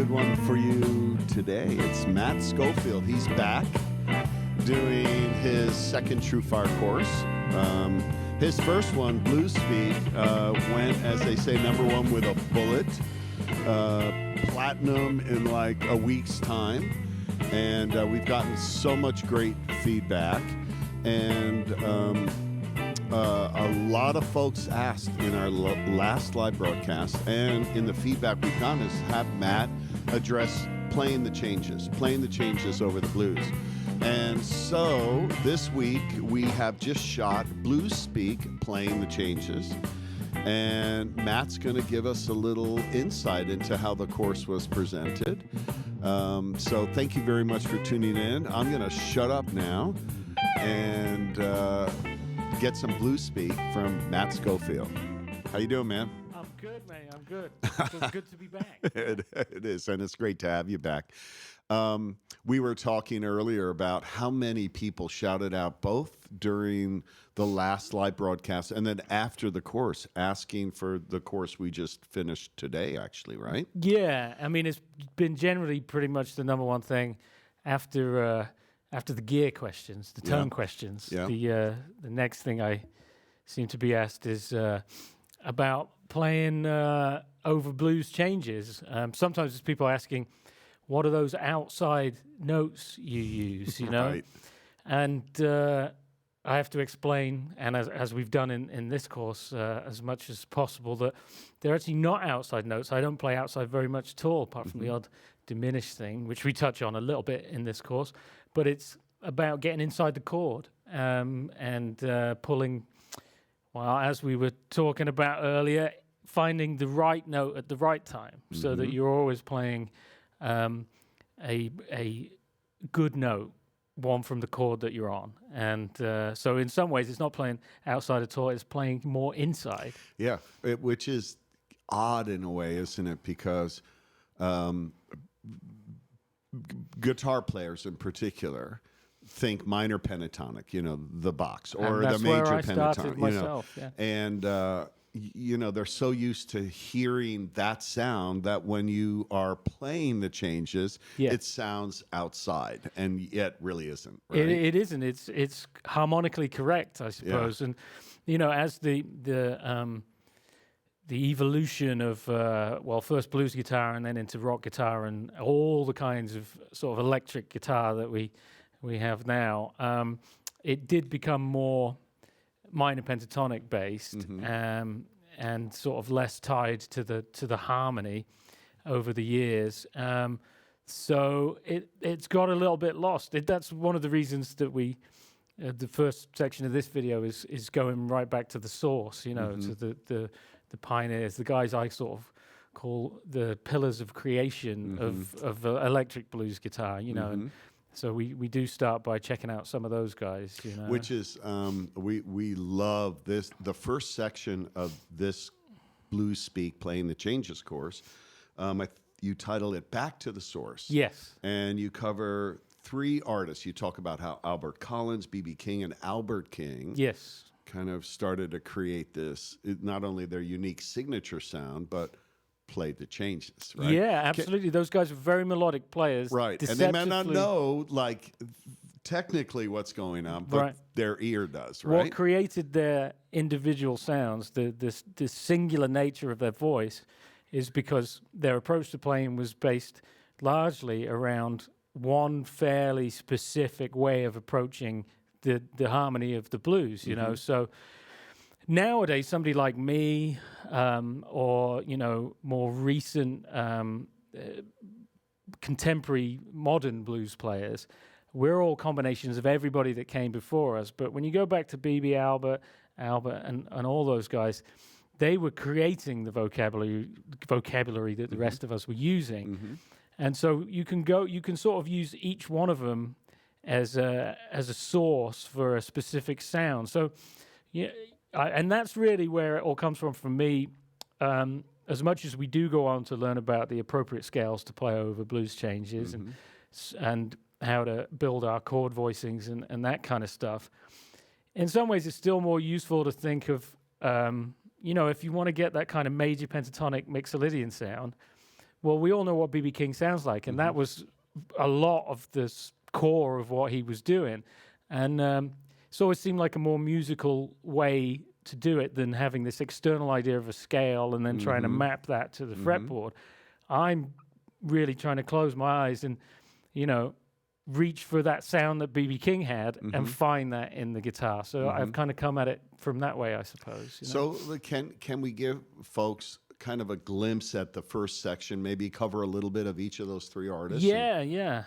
good one for you today. It's Matt Schofield. He's back doing his second TrueFire course. His first one, Blues Speak, went, as they say, #1 with a bullet. Platinum in like a week's time. And we've gotten so much great feedback. And a lot of folks asked in our last live broadcast and in the feedback we've gotten is have Matt address playing the changes over the blues. And so this week we have just shot Blues Speak playing the changes. And Matt's going to give us a little insight into how the course was presented. So thank you very much for tuning in. I'm going to shut up now and get some Blues Speak from Matt Schofield. How you doing, man? I'm good, man. I'm good. It's good to be back. It is, and it's great to have you back. We were talking earlier about how many people shouted out both during the last live broadcast and then after the course, asking for the course we just finished today, actually, right? Yeah, I mean, it's been generally pretty much the #1 thing after the gear questions, the tone questions. Yeah. The next thing I seem to be asked is about playing over blues changes. Sometimes it's people asking, what are those outside notes you use, you know? Right. And I have to explain, and as we've done in this course, as much as possible, that they're actually not outside notes. I don't play outside very much at all, apart from the odd diminished thing, which we touch on a little bit in this course. But it's about getting inside the chord and pulling, well, as we were talking about earlier, finding the right note at the right time so that you're always playing a good note, one from the chord that you're on. And so in some ways, it's not playing outside at all, it's playing more inside. Yeah, which is odd in a way, isn't it? Because guitar players in particular think minor pentatonic, the box, or the major pentatonic, myself, yeah. And they're so used to hearing that sound that when you are playing the changes, it sounds outside, and yet really isn't. Right? It isn't. It's harmonically correct, I suppose. Yeah. And as the evolution of first blues guitar and then into rock guitar and all the kinds of sort of electric guitar that we have now, it did become more minor pentatonic based and sort of less tied to the harmony over the years. So it's got a little bit lost. That's one of the reasons that we the first section of this video is going right back to the source, to the pioneers, the guys I sort of call the pillars of creation of electric blues guitar, and so we do start by checking out some of those guys, Which is, we love this. The first section of this Blues Speak Playing the Changes course, you title it Back to the Source. Yes. And you cover 3 artists. You talk about how Albert Collins, B.B. King, and Albert King kind of started to create this, not only their unique signature sound, but played the changes, right? Yeah, absolutely. Those guys are very melodic players. Right. And they may not know, technically what's going on, but their ear does, right? What created their individual sounds, this singular nature of their voice, is because their approach to playing was based largely around one fairly specific way of approaching the harmony of the blues, So nowadays, somebody like me, or more recent contemporary modern blues players, we're all combinations of everybody that came before us. But when you go back to B.B. Albert, and all those guys, they were creating the vocabulary that the rest of us were using. And so you can sort of use each one of them as a source for a specific sound. So, and that's really where it all comes from me. As much as we do go on to learn about the appropriate scales to play over blues changes and how to build our chord voicings and that kind of stuff, in some ways it's still more useful to think of, if you want to get that kind of major pentatonic mixolydian sound, well, we all know what B.B. King sounds like, and that was a lot of the core of what he was doing. And it's always seemed like a more musical way to do it than having this external idea of a scale and then trying to map that to the fretboard. I'm really trying to close my eyes and, reach for that sound that B.B. King had and find that in the guitar. So I've kind of come at it from that way, I suppose. So can we give folks kind of a glimpse at the first section, maybe cover a little bit of each of those three artists? Yeah.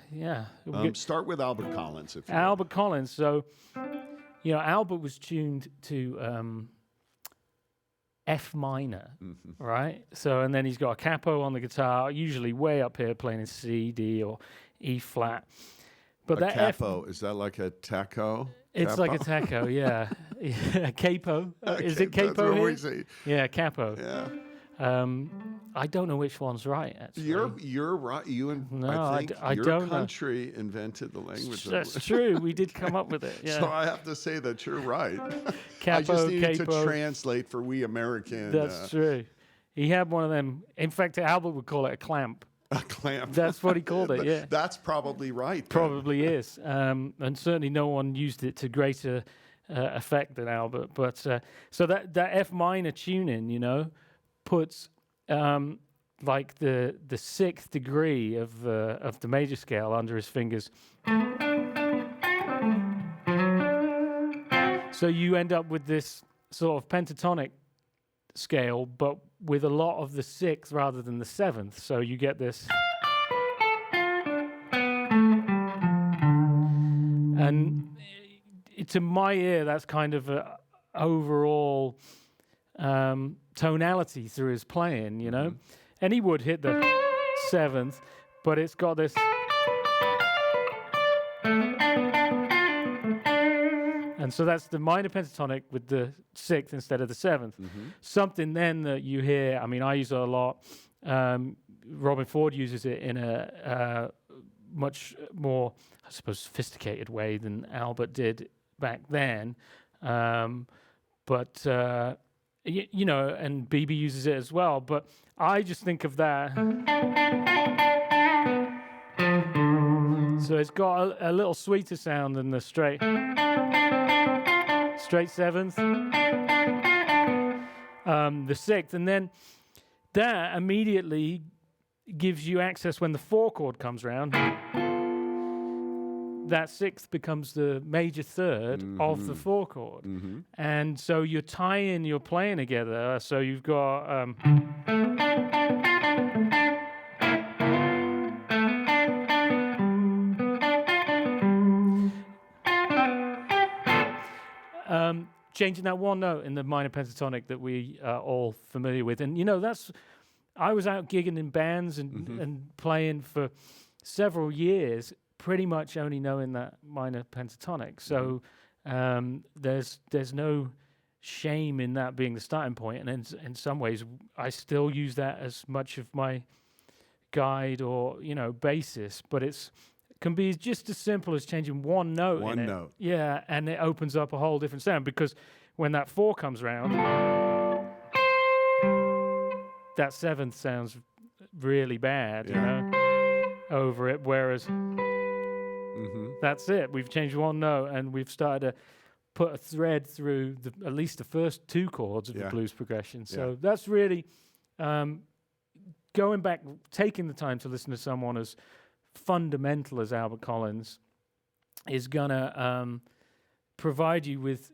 Start with Albert Collins, if you Albert Collins. So, Albert was tuned to F minor, right? So, and then he's got a capo on the guitar, usually way up here playing in C, D, or E flat. But a capo, is that like a taco? It's like a taco, yeah. Capo. Is it capo here? Yeah, capo. Yeah. I don't know which one's right, actually. You're right. I think your country invented the language. That's true. We did come up with it. Yeah. So I have to say that you're right. Capo, I just needed capo. to translate for we American. That's true. He had one of them. In fact, Albert would call it a clamp. A clamp. That's what he called it, yeah. That's probably right. Then. Probably is. And certainly no one used it to greater effect than Albert. But so that F minor tuning, puts like the sixth degree of the major scale under his fingers. So you end up with this sort of pentatonic scale, but with a lot of the sixth rather than the seventh. So you get this. And to my ear, that's kind of a overall tonality through his playing, And he would hit the seventh, but it's got this. And so that's the minor pentatonic with the sixth instead of the seventh. Something then that you hear, I use it a lot. Robin Ford uses it in a much more, I suppose, sophisticated way than Albert did back then. And BB uses it as well. But I just think of that. So it's got a little sweeter sound than the straight seventh, the sixth, and then that immediately gives you access when the four chord comes round. That sixth becomes the major third of the four chord, and so you're tying your playing together. So you've got. Changing that one note in the minor pentatonic that we are all familiar with. And, I was out gigging in bands and playing for several years, pretty much only knowing that minor pentatonic. So there's no shame in that being the starting point. And in some ways, I still use that as much of my guide or, basis, but it can be just as simple as changing one note. One note. Yeah, and it opens up a whole different sound, because when that four comes round, that seventh sounds really bad, over it, whereas that's it. We've changed one note and we've started to put a thread through at least the first two chords of the blues progression. So that's really going back, taking the time to listen to someone as fundamental as Albert Collins is gonna provide you with,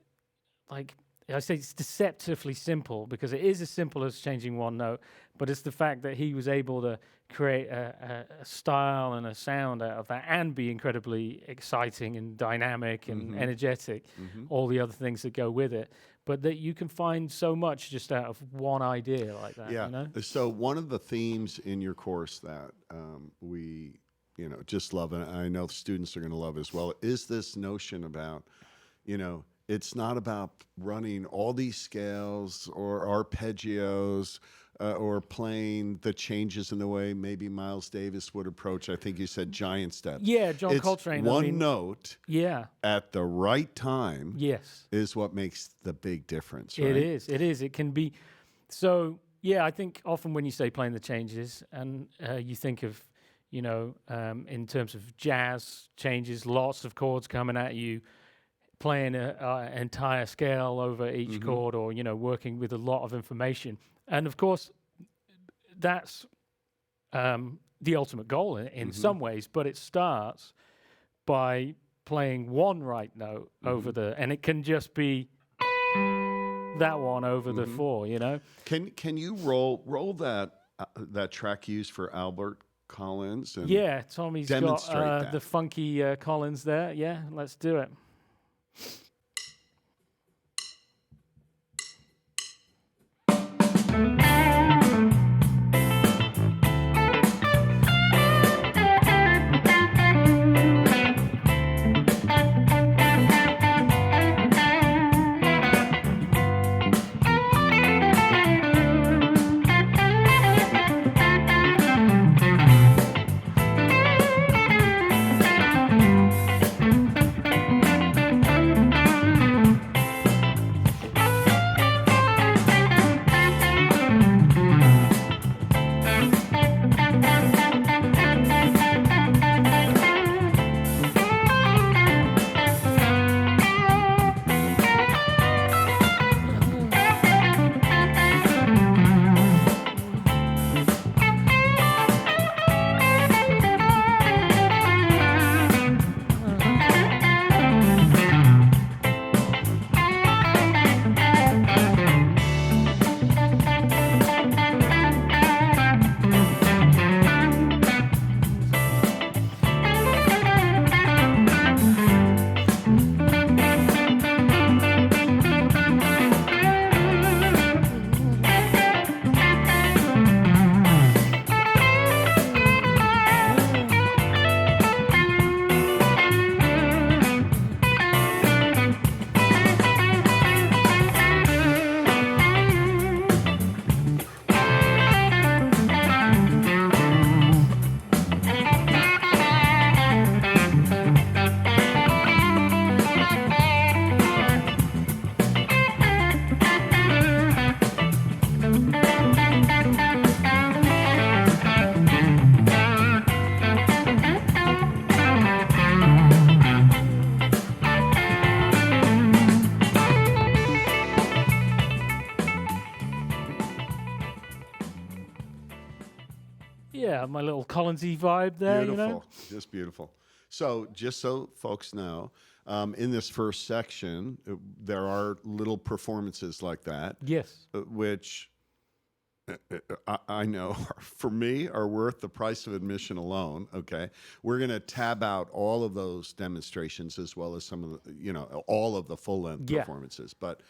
like I say, it's deceptively simple, because it is as simple as changing one note, but it's the fact that he was able to create a style and a sound out of that and be incredibly exciting and dynamic and energetic, all the other things that go with it, but that you can find so much just out of one idea like that. So one of the themes in your course that we just love, and I know students are going to love as well, is this notion about, it's not about running all these scales or arpeggios or playing the changes in the way maybe Miles Davis would approach. I think you said giant steps. Yeah, John it's Coltrane. One note at the right time is what makes the big difference, right? It is. It can be. So yeah, I think often when you say playing the changes, and you think of, in terms of jazz changes, lots of chords coming at you, playing an entire scale over each chord, or working with a lot of information, and of course that's the ultimate goal in some ways, but it starts by playing one right note over and it can just be that one over the four, Can you roll that track used for Albert Collins? And yeah, Tommy's demonstrate got that. the funky Collins there. Yeah, let's do it. Yeah, my little Collinsy vibe there, Beautiful, just beautiful. So, just so folks know, in this first section, there are little performances like that. Yes. Which I know for me are worth the price of admission alone. Okay, we're going to tab out all of those demonstrations as well as some of the, all of the full length performances. But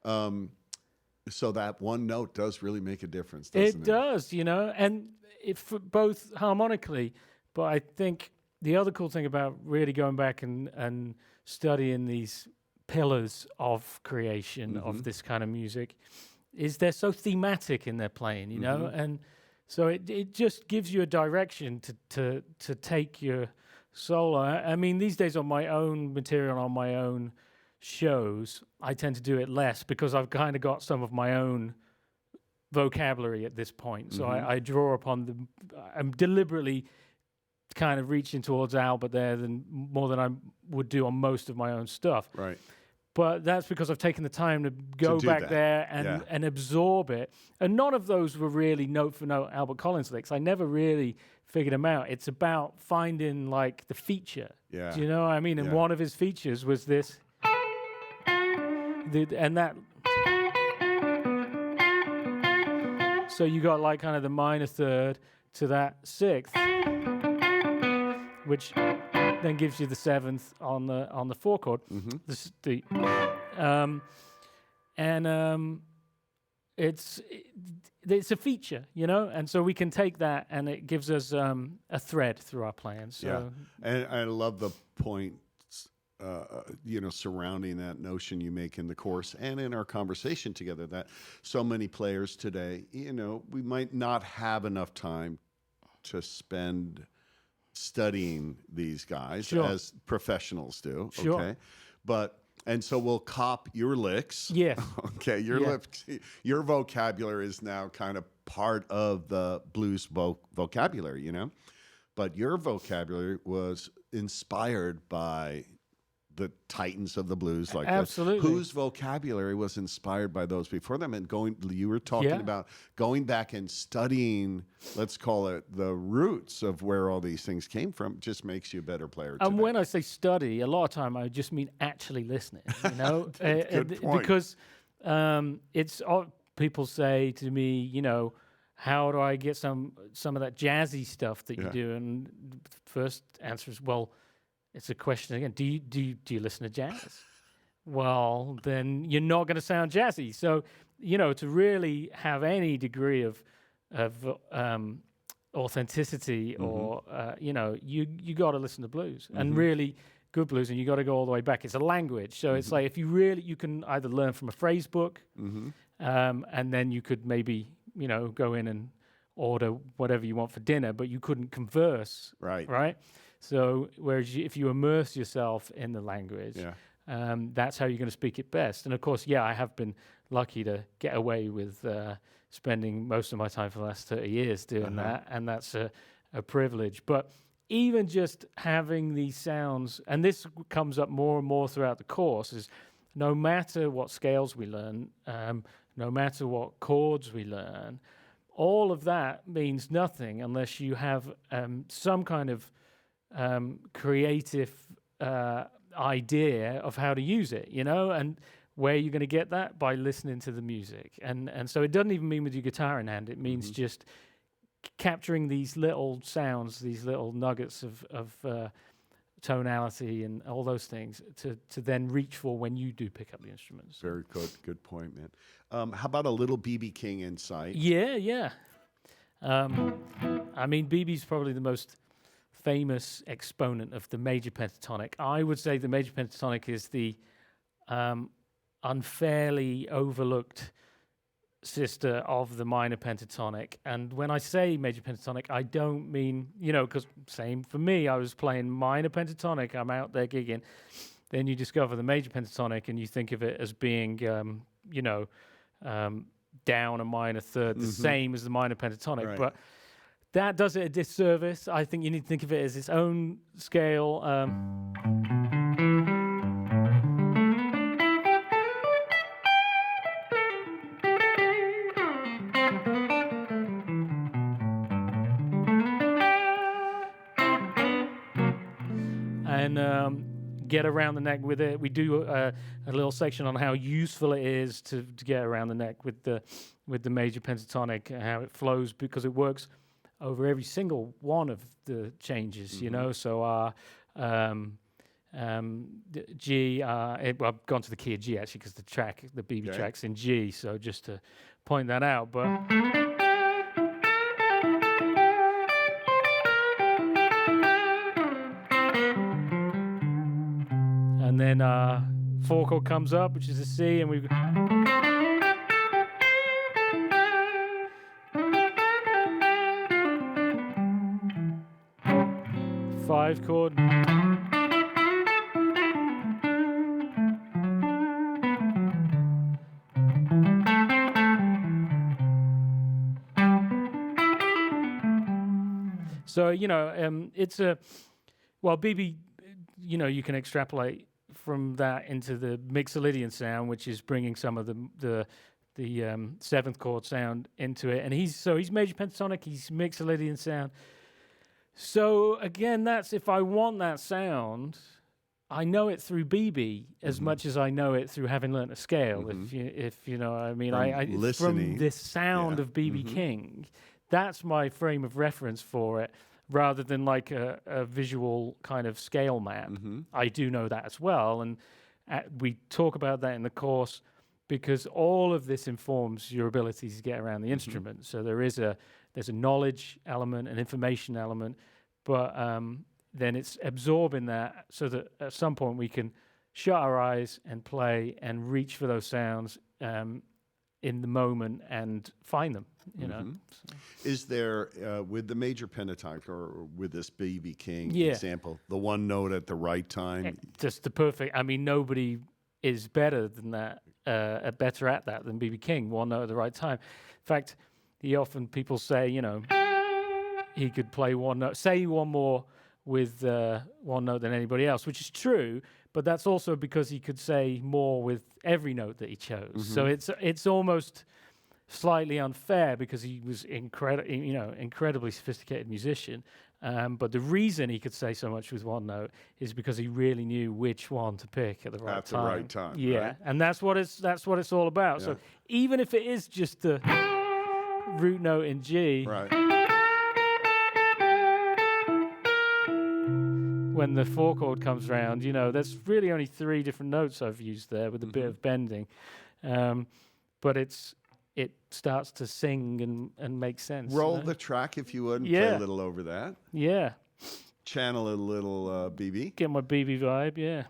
so that one note does really make a difference, doesn't it? It does, and if both harmonically, but I think the other cool thing about really going back and studying these pillars of creation of this kind of music is they're so thematic in their playing, and so it just gives you a direction to take your solo. I mean, these days on my own material, on my own shows, I tend to do it less because I've kind of got some of my own vocabulary at this point. So I draw upon I'm deliberately kind of reaching towards Albert there more than I would do on most of my own stuff. Right. But that's because I've taken the time to go back there and absorb it. And none of those were really note for note Albert Collins licks. I never really figured them out. It's about finding like the feature. Yeah. Do you know what I mean? And one of his features was this. And that. So you got like kind of the minor third to that sixth, which then gives you the seventh on the four chord. It's a feature, and so we can take that and it gives us a thread through our playing. So and I love the point. Surrounding that notion you make in the course and in our conversation together, that so many players today, we might not have enough time to spend studying these guys as professionals do. Sure. Okay. But And so we'll cop your licks. Yes. Okay, your vocabulary is now kind of part of the blues vocabulary, you know? But your vocabulary was inspired by the titans of the blues, like Absolutely. whose vocabulary was inspired by those before them. And you were talking about going back and studying, let's call it the roots of where all these things came from, just makes you a better player. And when I say study, a lot of time I just mean actually listening, you know, Good point. Because it's people say to me, you know, how do I get some of that jazzy stuff that you do? And the first answer is, well, it's a question again. Do you listen to jazz? Well, then you're not going to sound jazzy. So, you know, to really have any degree of authenticity, or you know, you got to listen to blues, and really good blues, and you got to go all the way back. It's a language, so it's like if you can either learn from a phrase book, and then you could maybe, you know, go in and order whatever you want for dinner, but you couldn't converse, right? So whereas if you immerse yourself in the language, that's how you're going to speak it best. And of course, I have been lucky to get away with spending most of my time for the last 30 years doing that, and that's a privilege. But even just having these sounds, and this comes up more and more throughout the course, is no matter what scales we learn, no matter what chords we learn, all of that means nothing unless you have some kind of creative idea of how to use it, you know, and where you're going to get that by listening to the music. And so it doesn't even mean with your guitar in hand. It means just capturing these little sounds, these little nuggets of tonality and all those things to then reach for when you do pick up the instruments. Very good point, man. How about a little B.B. King insight? Yeah. I mean, B.B.'s probably the most famous exponent of the major pentatonic. I would say the major pentatonic is the unfairly overlooked sister of the minor pentatonic. And when I say major pentatonic, I don't mean, you know, because same for me, I was playing minor pentatonic, I'm out there gigging. Then you discover the major pentatonic and you think of it as being, you know, down a minor third, the same as the minor pentatonic. But that does it a disservice. I think you need to think of it as its own scale. And get around the neck with it. We do a little section on how useful it is to get around the neck with the major pentatonic, how it flows, because it works over every single one of the changes, you know. So G, I've gone to the key of G actually, because the BB track's in G. So just to point that out, but. And then 4 chord comes up, which is a C, and we've 5 chord. So, you know, it's BB, you know, you can extrapolate from that into the Mixolydian sound, which is bringing some of the 7th chord sound into it. And he's major pentatonic, he's Mixolydian sound. So again, that's, if I want that sound, I know it through BB as much as I know it through having learnt a scale. If you know what I mean, from this sound of BB King, that's my frame of reference for it, rather than like a visual kind of scale map. I do know that as well, and we talk about that in the course, because all of this informs your ability to get around the instrument. So there's a knowledge element, an information element, but then it's absorbing that so that at some point we can shut our eyes and play and reach for those sounds in the moment and find them, you know. So. Is there, with the major pentatonic, or with this B.B. King example, the one note at the right time? Just the perfect, I mean, nobody is better than that, better at that than B.B. King, one note at the right time. In fact, people say, he could play one note, say one more with one note than anybody else, which is true, but that's also because he could say more with every note that he chose. So it's almost slightly unfair because he was incredibly sophisticated musician. But the reason he could say so much with one note is because he really knew which one to pick at the right time. At the right time. Yeah, right? and that's what it's all about. Yeah. So even if it is just the root note in G, Right. when the 4 chord comes round, there's really only 3 different notes I've used there with a bit of bending, but it starts to sing and make sense. Roll the track if you would, and play a little over that. Yeah. Channel a little BB. Get my BB vibe, yeah.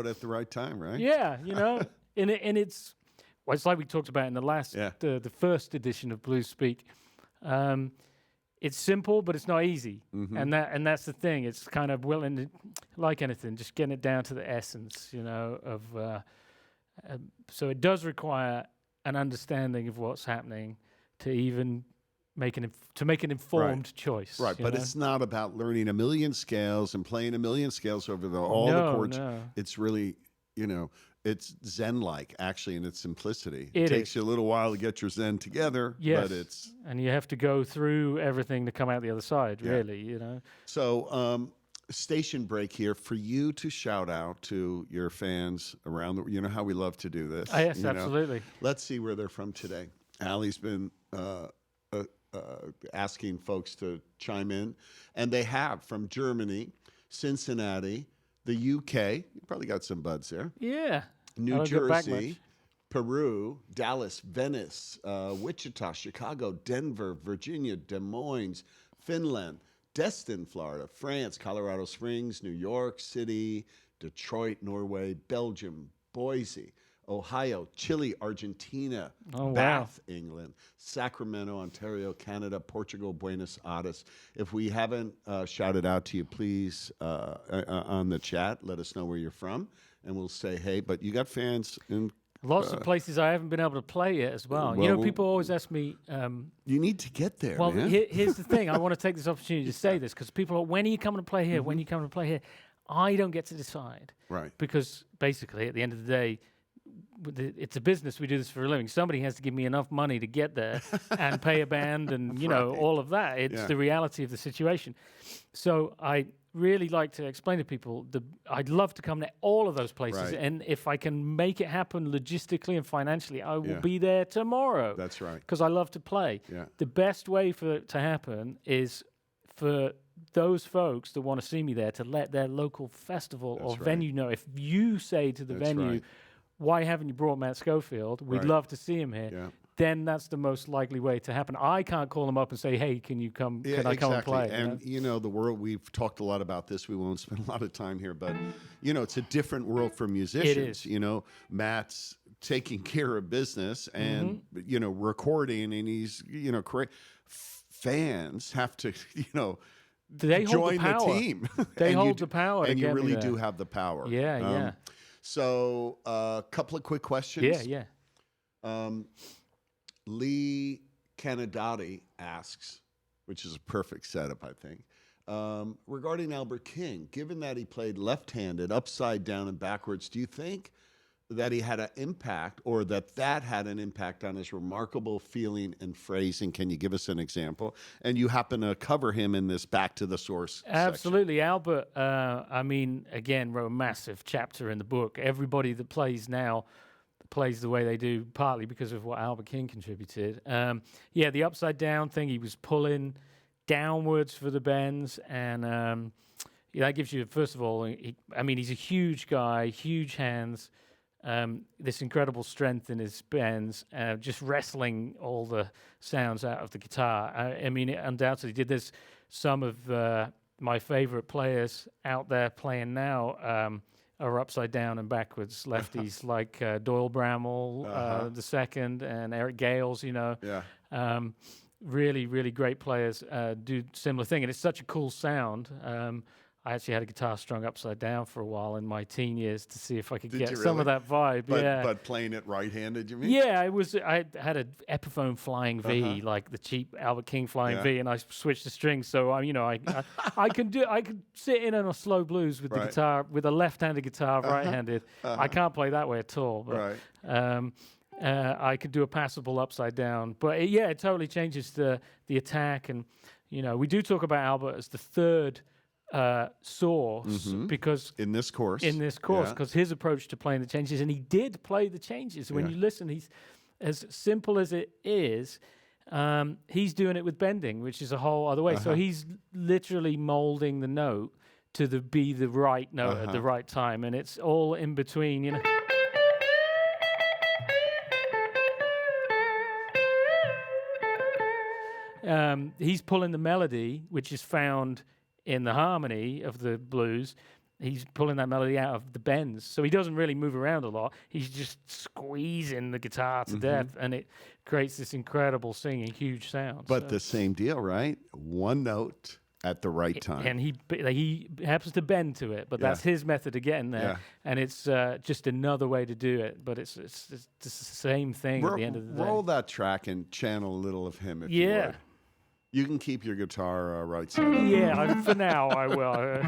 At the right time, right? Yeah, and it's it's like we talked about in the last the first edition of Blues Speak. It's simple, but it's not easy, and that's the thing. It's kind of like anything, just getting it down to the essence, of. So it does require an understanding of what's happening to even make an informed choice. Right, but it's not about learning a million scales and playing a million scales over all the chords. No. It's really, it's Zen-like, actually, in its simplicity. It takes you a little while to get your Zen together, but it's... And you have to go through everything to come out the other side, really, So, station break here for you to shout out to your fans around you know how we love to do this. Yes, absolutely. Let's see where they're from today. Allie's been... asking folks to chime in, and they have from Germany, Cincinnati, the UK. You probably got some buds there. Yeah. New Jersey, Peru, Dallas, Venice, Wichita, Chicago, Denver, Virginia, Des Moines, Finland, Destin, Florida, France, Colorado Springs, New York City, Detroit, Norway, Belgium, Boise, Ohio, Chile, Argentina, Bath, England, Sacramento, Ontario, Canada, Portugal, Buenos Aires. If we haven't shouted out to you, please, on the chat, let us know where you're from, and we'll say hey. But you got fans in... Lots of places I haven't been able to play yet as well. People always ask me... you need to get there, Well, man. Here's the thing. I want to take this opportunity to say this, because people are, when are you coming to play here? When are you coming to play here? I don't get to decide. Right. Because basically, at the end of the day, it's a business. We do this for a living. Somebody has to give me enough money to get there and pay a band and, all of that. It's the reality of the situation. So I really like to explain to people, I'd love to come to all of those places. Right. And if I can make it happen logistically and financially, I will be there tomorrow. That's right. Because I love to play. Yeah. The best way for it to happen is for those folks that want to see me there to let their local festival or venue know. If you say to the venue, why haven't you brought Matt Schofield? We'd love to see him here. Yeah. Then that's the most likely way to happen. I can't call them up and say, hey, can you come? Yeah, can I come and play? And, the world, we've talked a lot about this. We won't spend a lot of time here, but, it's a different world for musicians. It is. Matt's taking care of business and, recording, and he's, fans have to, they join hold the team. They hold the power. And you really do have the power. Yeah. So a couple of quick questions. Yeah. Lee Canadati asks, which is a perfect setup, I think, regarding Albert King, given that he played left-handed, upside down and backwards, do you think that he had an impact, or that had an impact on his remarkable feeling and phrasing? Can you give us an example? And you happen to cover him in this Back to the Source Absolutely. section. Albert, again, wrote a massive chapter in the book. Everybody that plays now plays the way they do, partly because of what Albert King contributed. The upside down thing, he was pulling downwards for the bends, and that gives you, first of all, he's a huge guy, huge hands, this incredible strength in his bends, just wrestling all the sounds out of the guitar. It undoubtedly did. There's some of my favorite players out there playing now are upside down and backwards lefties, like Doyle Bramall the second, and Eric Gales. Really, really great players do similar thing, and it's such a cool sound. I actually had a guitar strung upside down for a while in my teen years to see if I could get some of that vibe. But playing it right-handed, you mean? Yeah, I had an Epiphone Flying V, like the cheap Albert King Flying V, and I switched the strings. So I could sit in on a slow blues with the guitar, with a left-handed guitar, right-handed. I can't play that way at all. But, I could do a passable upside down. But it totally changes the attack. And we do talk about Albert as the third source, because in this course, because his approach to playing the changes, and he did play the changes. When you listen, he's, as simple as it is, he's doing it with bending, which is a whole other way. So he's literally molding the note to be the right note at the right time, and it's all in between, he's pulling the melody, which is found in the harmony of the blues. He's pulling that melody out of the bends. So he doesn't really move around a lot. He's just squeezing the guitar to death, and it creates this incredible singing, huge sound. But the same deal, right? One note at the right time. And he happens to bend to it, but that's his method of getting there. Yeah. And it's just another way to do it, but it's the same thing at the end of the day. Roll that track and channel a little of him if you would. You can keep your guitar right side up. Yeah, for now I will.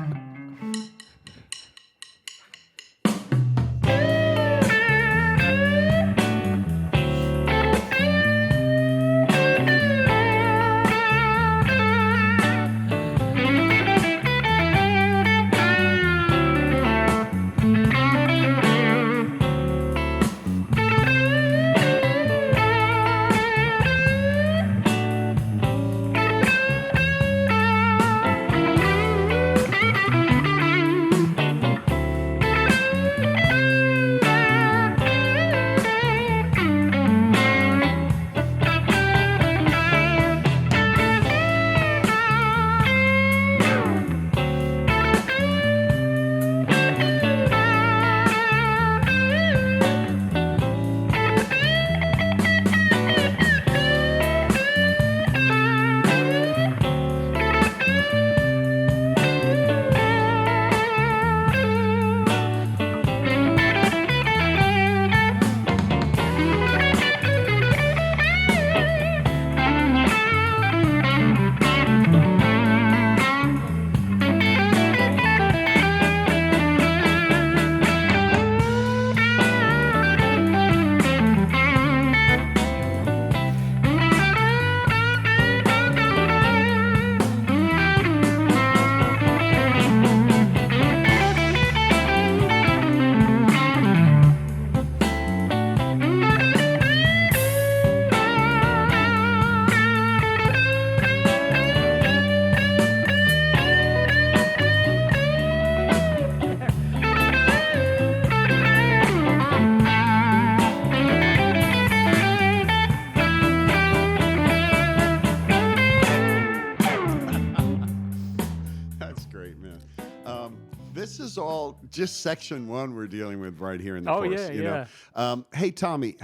is all just section 1 we're dealing with right here in the Oh, course. yeah, you yeah. know? Hey, Tommy,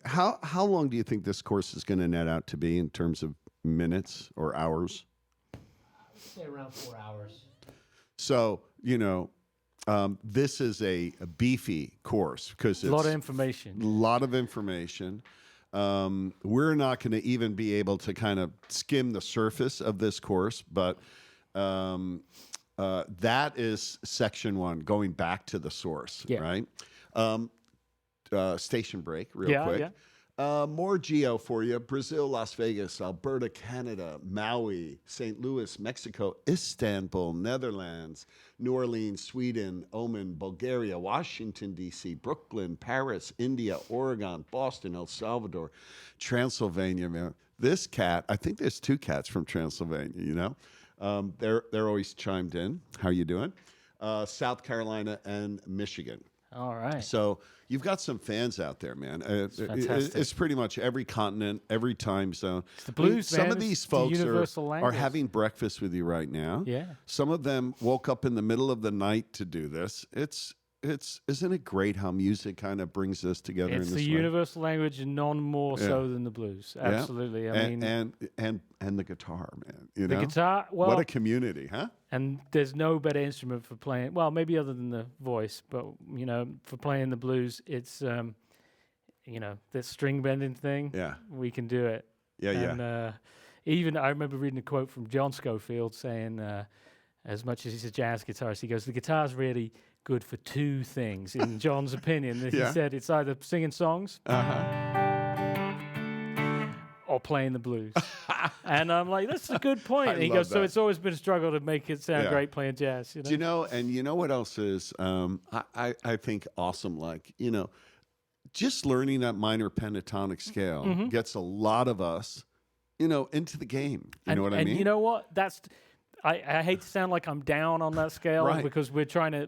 how long do you think this course is going to net out to be in terms of minutes or hours? I would say around 4 hours. So, you know, this is a beefy course because it's A lot of information. A lot of information. We're not going to even be able to kind of skim the surface of this course, but that is section 1, going back to the source, Yeah. right? Station break, real quick. Yeah. More geo for you. Brazil, Las Vegas, Alberta, Canada, Maui, St. Louis, Mexico, Istanbul, Netherlands, New Orleans, Sweden, Oman, Bulgaria, Washington, D.C., Brooklyn, Paris, India, Oregon, Boston, El Salvador, Transylvania, man. This cat, I think there's 2 cats from Transylvania, you know? They're always chimed in. How are you doing? South Carolina and Michigan. All right. So you've got some fans out there, man. Fantastic. It's pretty much every continent, every time zone. It's the blues, Some man. of It's these the folks universal are language. having breakfast with you right now. Yeah. Some of them woke up in the middle of the night to do this. Isn't it great how music kind of brings us together It's in the this way? universal language and none more Yeah. so than the blues. Absolutely. I mean, and the guitar, man. You the know? guitar, well, What a community, huh? and there's no better instrument for playing, well, maybe other than the voice, but, you know, for playing the blues, it's, you know, this string bending thing. Yeah. We can do it. Yeah, And yeah. even I remember reading a quote from John Schofield saying, as much as he's a jazz guitarist, he goes, the guitar's really good for 2 things, in John's opinion. He Yeah. said it's either singing songs Uh-huh. or playing the blues. And I'm like, that's a good point. I And he love goes, so that. it's always been a struggle to make it sound Yeah. great playing jazz. You know? Do you know, and you know what else is, I think awesome, like, you know, just learning that minor pentatonic scale Mm-hmm. gets a lot of us, you know, into the game. You know what I and mean? you know what? I hate to sound like I'm down on that scale Right. because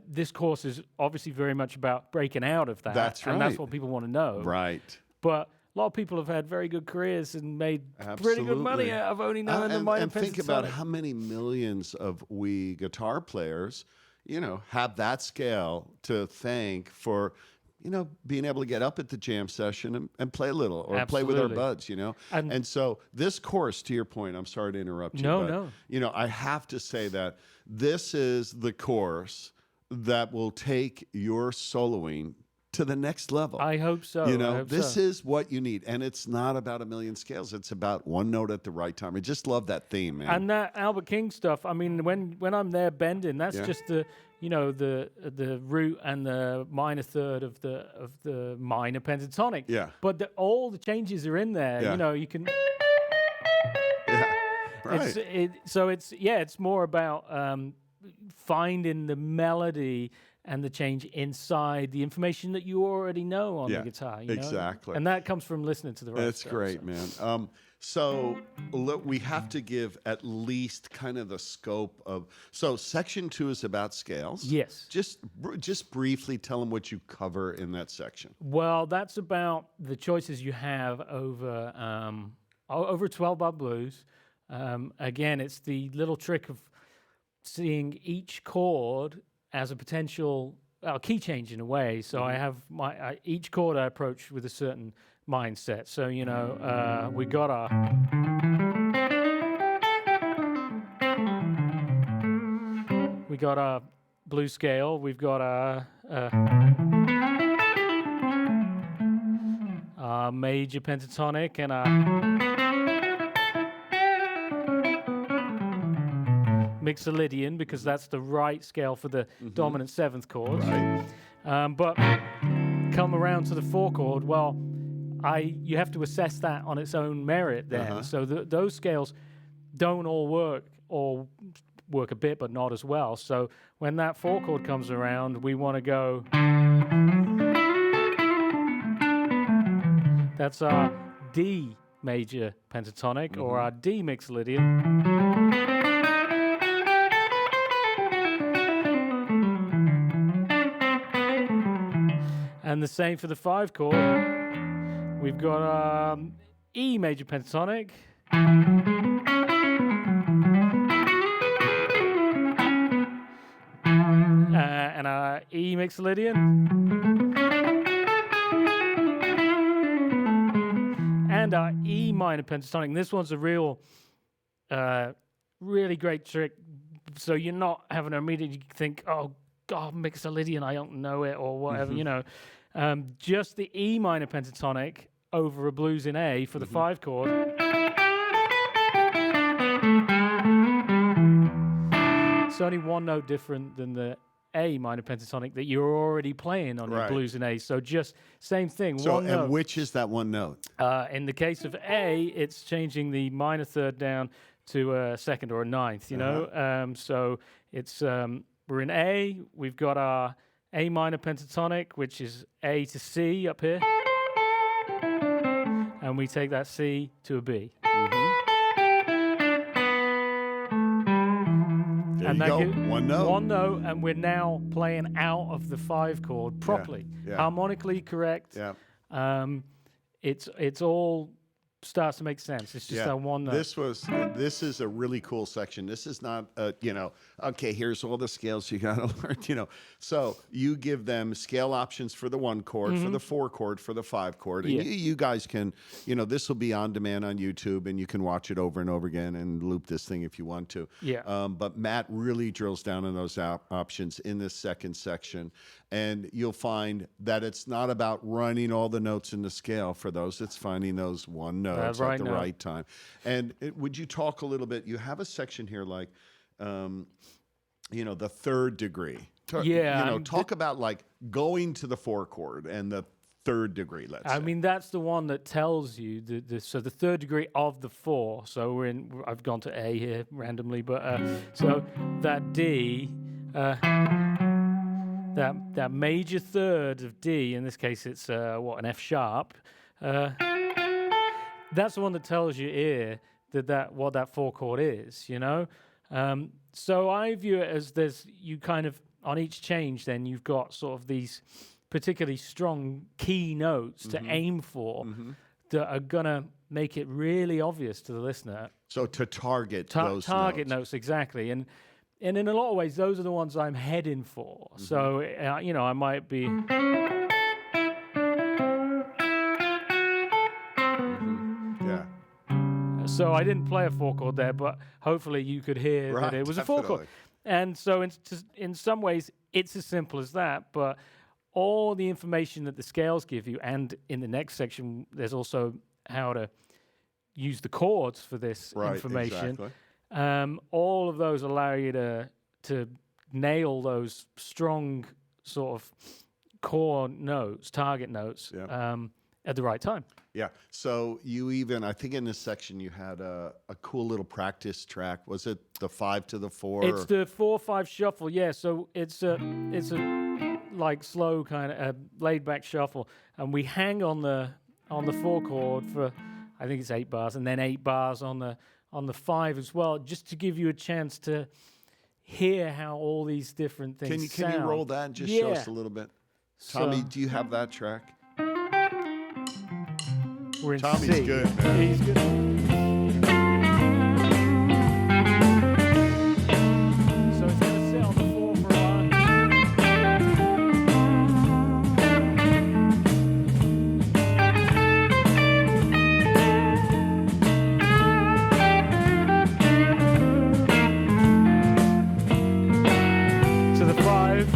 this course is obviously very much about breaking out of that. That's And that's right. what people want to know. Right. But a lot of people have had very good careers and made pretty good money Absolutely. out of only knowing the minor And think about pentatonic. how many millions of we guitar players, you know, have that scale to thank for, you know, being able to get up at the jam session and play a little or play with our Absolutely. buds, you know. And- And so this course, to your point, I'm sorry to interrupt you. No, but, no. You know, I have to say that this is the course that will take your soloing to the next level. I hope so. You I know, hope this so. is what you need. And it's not about a million scales. It's about one note at the right time. I just love that theme, man. And that Albert King stuff, I mean, when I'm there bending, that's Yeah. just the, you know, the root and the minor third of the minor pentatonic. Yeah. But all the changes are in there. Yeah. You know, you can. Yeah. Right. It's more about finding the melody and the change inside the information that you already know on Yeah, the guitar. You know? exactly. And that comes from listening to the right That's stuff, great, so. man. So look, we have to give at least kind of the scope of. So section 2 is about scales. Yes. Just briefly tell them what you cover in that section. Well, that's about the choices you have over 12-bar blues. Again, it's the little trick of seeing each chord as a potential key change in a way. So I have each chord I approach with a certain mindset. So you know, we got our blues scale. We've got our major pentatonic and our Mixolydian, because that's the right scale for the dominant 7th chord. Right. But come around to the 4 chord, well, you have to assess that on its own merit then. Uh-huh. So those scales don't all work, or work a bit, but not as well. So when that 4 chord comes around, we want to go. That's our D major pentatonic, or our D Mixolydian. And the same for the 5 chord. We've got E major pentatonic. E mixolydian. And our E minor pentatonic. This one's a real, really great trick. So you're not having to immediately think, oh, God, mixolydian, I don't know it, or whatever, you know. Just the E minor pentatonic over a blues in A for the 5 chord. It's only one note different than the A minor pentatonic that you're already playing on your blues in A. So just same thing. So, one note. and which is that one note? In the case of A, it's changing the minor third down to a second or a ninth, you know. So it's we're in A. We've got our A minor pentatonic, which is A to C up here. And we take that C to a B. There you go. One note. One note, and we're now playing out of the 5 chord properly, harmonically correct. Yeah. It's all starts to make sense. It's just that one note. This is a really cool section. This is not you know, okay, here's all the scales you gotta learn, you know. So you give them scale options for the 1 chord, for the 4 chord, for the 5 chord. And you guys can, you know, this will be on demand on YouTube, and you can watch it over and over again and loop this thing if you want to. Yeah. But Matt really drills down on those options in this second section. And you'll find that it's not about running all the notes in the scale for those. It's finding those one notes at the right time. And would you talk a little bit? You have a section here like, you know, the 3rd degree. You know, talk about like going to the 4 chord and the 3rd degree, let's say. I mean, that's the one that tells you so the 3rd degree of the 4. So I've gone to A here randomly, but so that D, that major 3rd of D, in this case it's an F sharp. That's the one that tells your ear what that 4 chord is, you know. So I view it as you kind of on each change, then you've got sort of these particularly strong key notes to aim for that are gonna make it really obvious to the listener. So to target those notes exactly, and in a lot of ways, those are the ones I'm heading for. So you know, I might be. So I didn't play a 4 chord there, but hopefully you could hear that it was a 4 chord. And so in some ways, it's as simple as that. But all the information that the scales give you, and in the next section, there's also how to use the chords for this information. Exactly. All of those allow you to nail those strong sort of core notes, target notes, at the right time. Yeah. So you even, I think in this section you had a cool little practice track. Was it the 5 to the 4? It's the 4/5 shuffle. Yeah. So it's a like slow kind of laid back shuffle, and we hang on the 4 chord for I think it's 8 bars, and then 8 bars on the 5 as well, just to give you a chance to hear how all these different things sound. Can you roll that and just show us a little bit? Tommy, do you have that track? We're in Tommy's C. good, man. He's good. So it's going to sit on the 4 for a while. To the 5.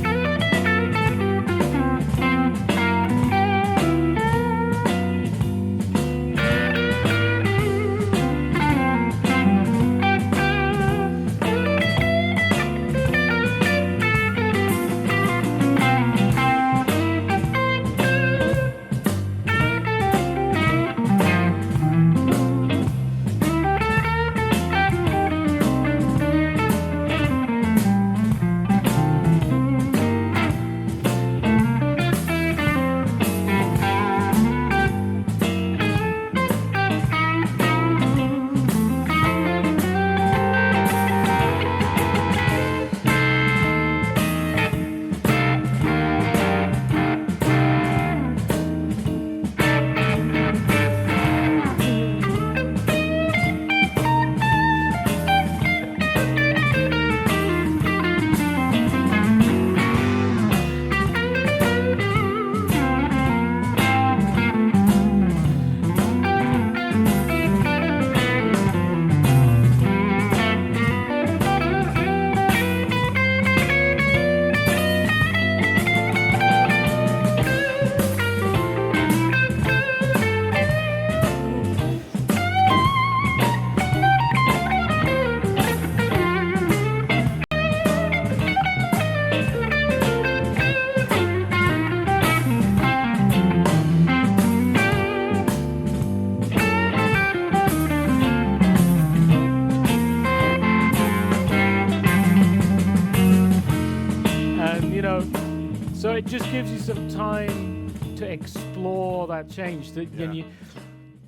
just gives you some time to explore that change.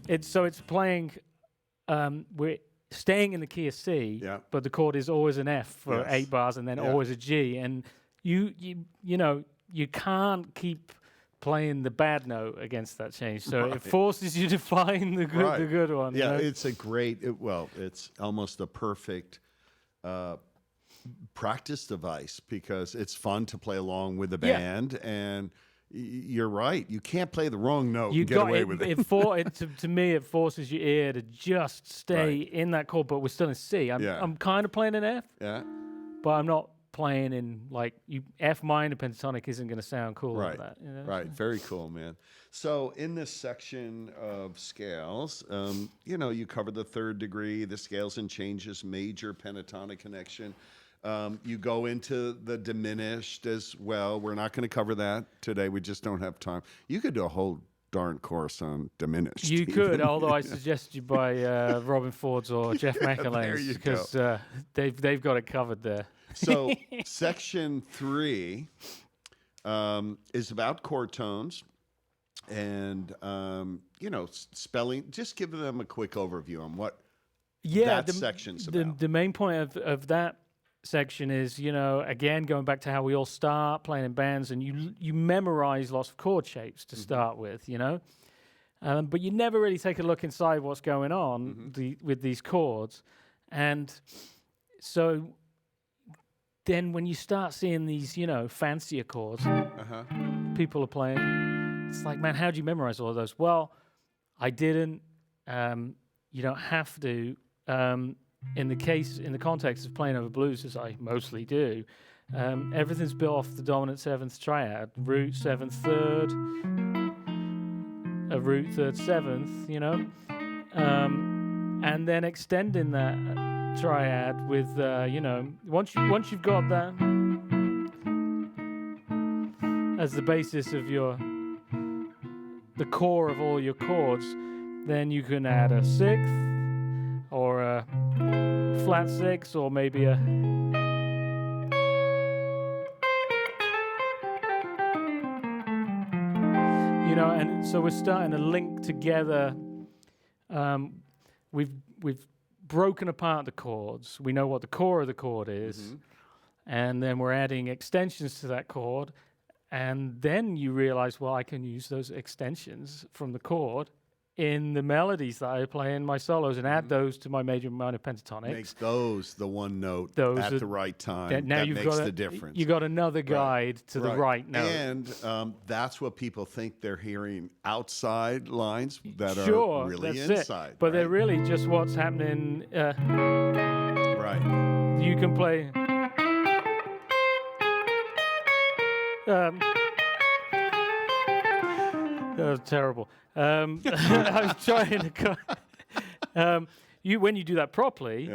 It's playing. We're staying in the key of C, but the chord is always an F for 8 bars, and then always a G. And you can't keep playing the bad note against that change. So it forces you to find the good one. Yeah, you know? it's a great. It's almost a perfect practice device because it's fun to play along with the band and. You're right. You can't play the wrong note and get away with it. To me, it forces your ear to just stay in that chord, but we're still in C. I'm kind of playing an F, but I'm not playing in F minor pentatonic isn't going to sound cool like that. You know? Right. Very cool, man. So in this section of scales, you cover the third degree, the scales and changes, major pentatonic connection. You go into the diminished as well. We're not going to cover that today. We just don't have time. You could do a whole darn course on diminished. You could, although I suggest you buy Robin Ford's or Jeff McAlane's because they've got it covered there. So section 3 is about chord tones and, spelling. Just give them a quick overview on what that section's about. The main point of that section is, again, going back to how we all start playing in bands, and you memorize lots of chord shapes to start with, but you never really take a look inside what's going on with these chords. And so then when you start seeing these, fancier chords people are playing, it's like, man, how do you memorize all of those? Well, I didn't. You don't have to. In the context of playing over blues, as I mostly do, everything's built off the dominant 7th triad, root 7th 3rd, a root 3rd 7th, and then extending that triad with, once you've got that as the basis of the core of all your chords, then you can add a 6th or a flat 6, or maybe a and so we're starting to link together. We've broken apart the chords. We know what the core of the chord is, and then we're adding extensions to that chord, and then you realize, well, I can use those extensions from the chord in the melodies that I play in my solos and add those to my major and minor pentatonics. Makes those the one note at the right time. Now that makes the difference. You got another guide to the right note. And that's what people think they're hearing outside lines that are really inside. But they're really just what's happening. Right. You can play. That was terrible. I was trying to. When you do that properly,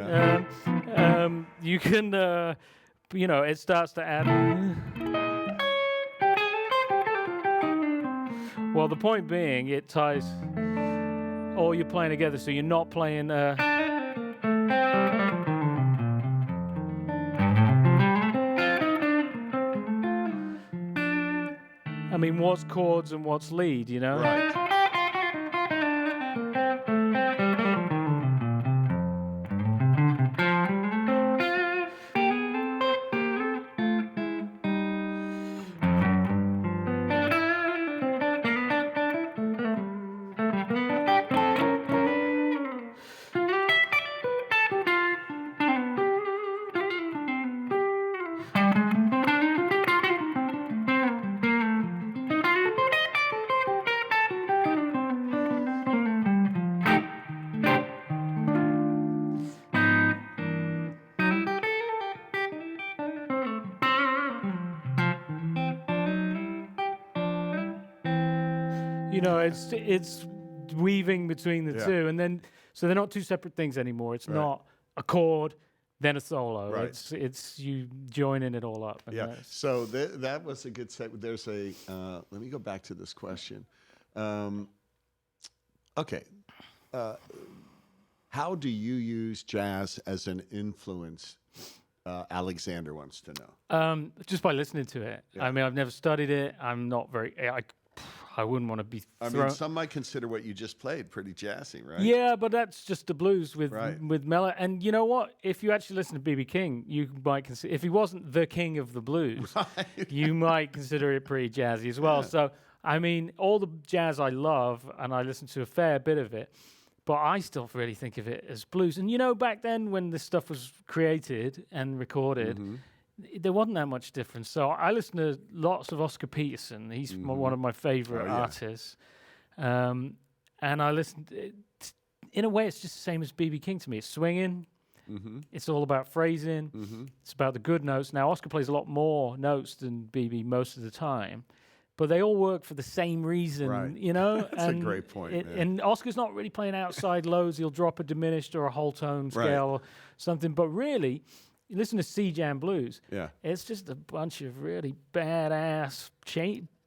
you can. It starts to add. Well, the point being, it ties all you're playing together, so you're not playing. I mean, what's chords and what's lead, Right. It's weaving between the two, and then so they're not two separate things anymore. It's not a chord, then a solo. Right. It's you joining it all up. And so that was a good set. There's a. Let me go back to this question. Okay. How do you use jazz as an influence Alexander wants to know. Just by listening to it. Yeah. I mean, I've never studied it. I'm not very. I wouldn't want to be. I mean, some might consider what you just played pretty jazzy, right? Yeah, but that's just the blues with Right. with mellow. And you know what? If you actually listen to B.B. King, you might consider if he wasn't the king of the blues, Right. you might consider it pretty jazzy as well. Yeah. So I mean, all the jazz I love, and I listen to a fair bit of it, but I still really think of it as blues. And you know, back then when this stuff was created and recorded. Mm-hmm. There wasn't that much difference. So I listen to lots of Oscar Peterson. He's one of my favorite artists. And I listen, in a way, it's just the same as B.B. King to me. It's swinging. Mm-hmm. It's all about phrasing. Mm-hmm. It's about the good notes. Now, Oscar plays a lot more notes than B.B. most of the time. But they all work for the same reason, Right. you know? That's a great point, man. And Oscar's not really playing outside lows. He'll drop a diminished or a whole tone scale or something. But really... You listen to C-Jam Blues. Yeah. It's just a bunch of really badass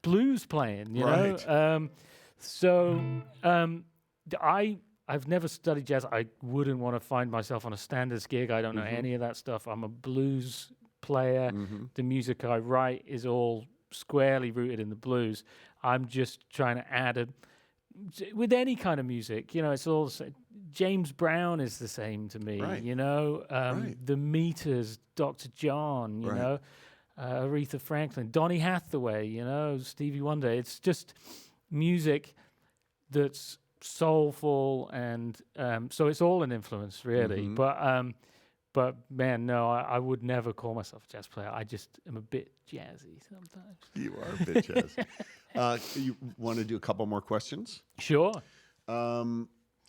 blues playing, you Right. know. I've never studied jazz. I wouldn't want to find myself on a standards gig. I don't know any of that stuff. I'm a blues player. Mm-hmm. The music I write is all squarely rooted in the blues. I'm just trying to add with any kind of music, you know, it's all James Brown is the same to me, Right. you know, Right. the Meters, Dr. John, you Right. know, Aretha Franklin, Donny Hathaway, you know, Stevie Wonder. It's just music that's soulful, and so it's all an influence, really. But man, no, I would never call myself a jazz player. I just am a bit jazzy sometimes. You are a bit jazzy. You want to do a couple more questions? Sure.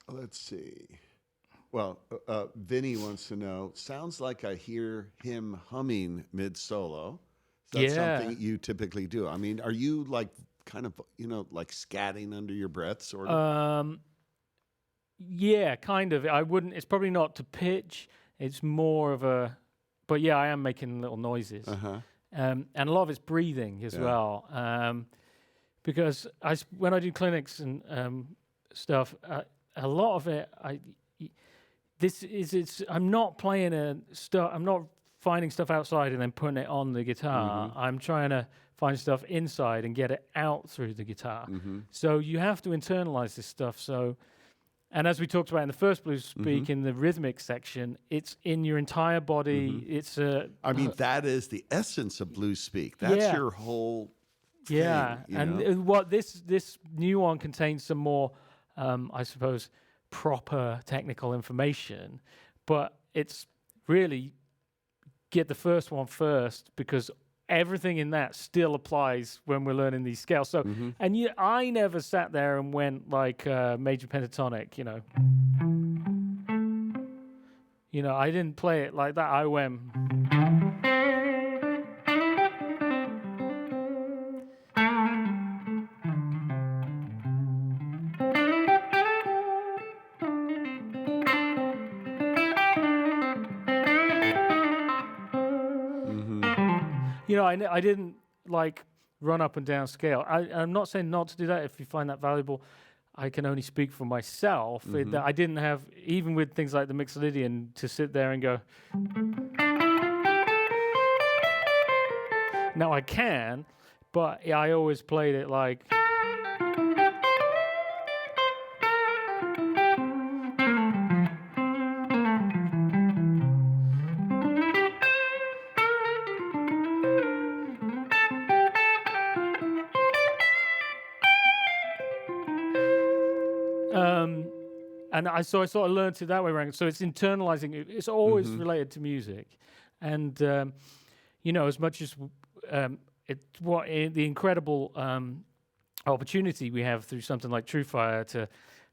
Let's see. Well, Vinny wants to know, sounds like I hear him humming mid-solo. Is that something you typically do? I mean, are you like kind of, you know, like scatting under your breath sort of? Yeah, kind of. I wouldn't, it's probably not to pitch. It's more of a, but yeah, I am making little noises. Uh-huh. And a lot of it's breathing as well. Because when I do clinics and stuff, a lot of it, I'm not playing I'm not finding stuff outside and then putting it on the guitar. I'm trying to find stuff inside and get it out through the guitar. So you have to internalize this stuff. So, and as we talked about in the first Blues Speak, in the rhythmic section, it's in your entire body. It's I mean, that is the essence of Blues Speak. That's your whole thing. Yeah, you and know? what this new one contains some more, I suppose, proper technical information, but it's really get the first one first, because everything in that still applies when we're learning these scales. So, and I never sat there and went like major pentatonic, you know. You know, I didn't play it like that. I went. You know, I didn't like run up and down scale. I'm not saying not to do that if you find that valuable. I can only speak for myself. That I didn't have, even with things like the Mixolydian, to sit there and go. Now I can, but I always played it like. And I sort of learned it that way around. So it's internalizing. It's always related to music, and you know, as much as the incredible opportunity we have through something like TrueFire to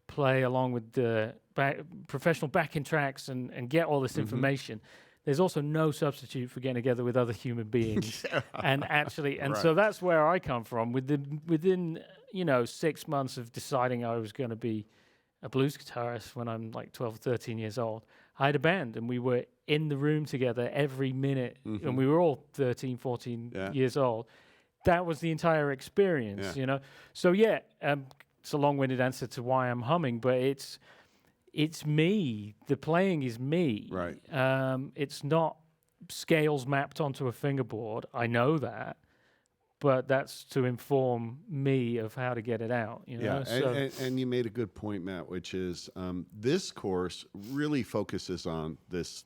play along with the professional backing tracks and get all this information. There's also no substitute for getting together with other human beings, and actually, and so that's where I come from. Within 6 months of deciding I was going to be a blues guitarist when I'm like 12 or 13 years old, I had a band and we were in the room together every minute, and we were all 13, 14 years old. That was the entire experience, you know. So it's a long-winded answer to why I'm humming, but it's me. The playing is me. Right. It's not scales mapped onto a fingerboard. I know that, but that's to inform me of how to get it out. You know? Yeah, and you made a good point, Matt, which is this course really focuses on this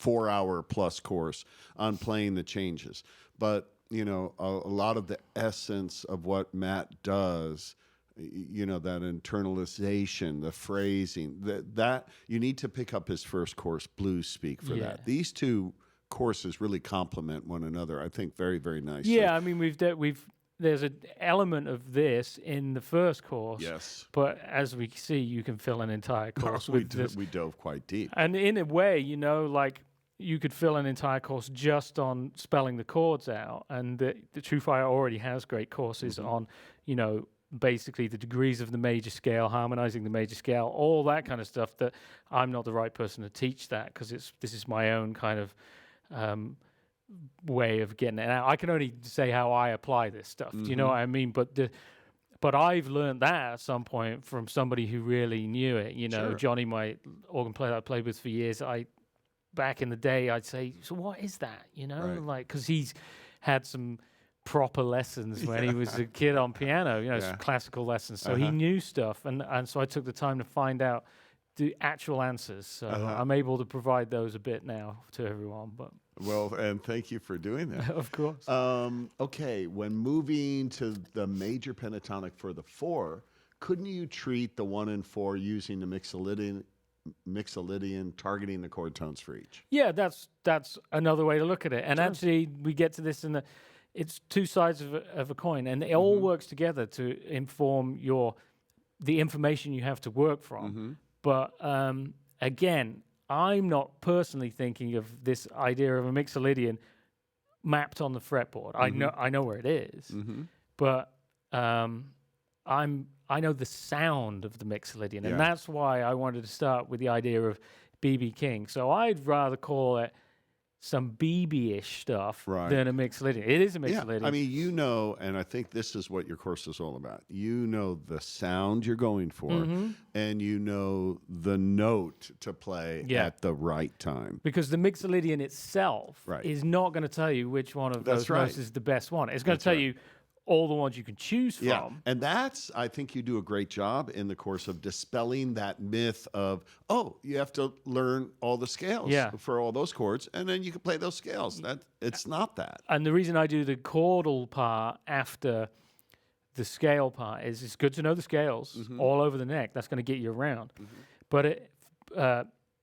4-hour plus course on playing the changes. But, you know, a lot of the essence of what Matt does, you know, that internalization, the phrasing, that you need to pick up his first course, Blues Speak, for that. These two courses really complement one another, I think, very, very nicely. Yeah, I mean, there's an element of this in the first course. Yes. But as we see, you can fill an entire course with this. We dove quite deep. And in a way, you know, like you could fill an entire course just on spelling the chords out. And the TrueFire already has great courses on, you know, basically the degrees of the major scale, harmonizing the major scale, all that kind of stuff. That I'm not the right person to teach that, because this is my own kind of way of getting it out. I can only say how I apply this stuff. Do you know what I mean? But I've learned that at some point from somebody who really knew it. You know, Johnny, my organ player that I played with for years, back in the day, I'd say, so what is that? You know, like, because he's had some proper lessons when he was a kid on piano, you know, classical lessons. So he knew stuff. And so I took the time to find out the actual answers. So I'm able to provide those a bit now to everyone. But well, and thank you for doing that. Of course. Okay, when moving to the major pentatonic for the 4, couldn't you treat the 1 and 4 using the mixolydian, targeting the chord tones for each? Yeah, that's another way to look at it. And actually, we get to this it's two sides of a coin, and it all works together to inform the information you have to work from. But again, I'm not personally thinking of this idea of a mixolydian mapped on the fretboard. I know where it is, but I know the sound of the mixolydian, and that's why I wanted to start with the idea of BB King. So I'd rather call it some BB-ish stuff than a mixolydian. It is a mixolydian. Yeah, I mean, you know, and I think this is what your course is all about. You know the sound you're going for, and you know the note to play at the right time. Because the mixolydian itself is not going to tell you which one of those notes is the best one. It's going to tell you all the ones you can choose from. Yeah, and I think you do a great job in the course of dispelling that myth of, you have to learn all the scales for all those chords, and then you can play those scales. It's not that. And the reason I do the chordal part after the scale part is it's good to know the scales all over the neck. That's going to get you around. But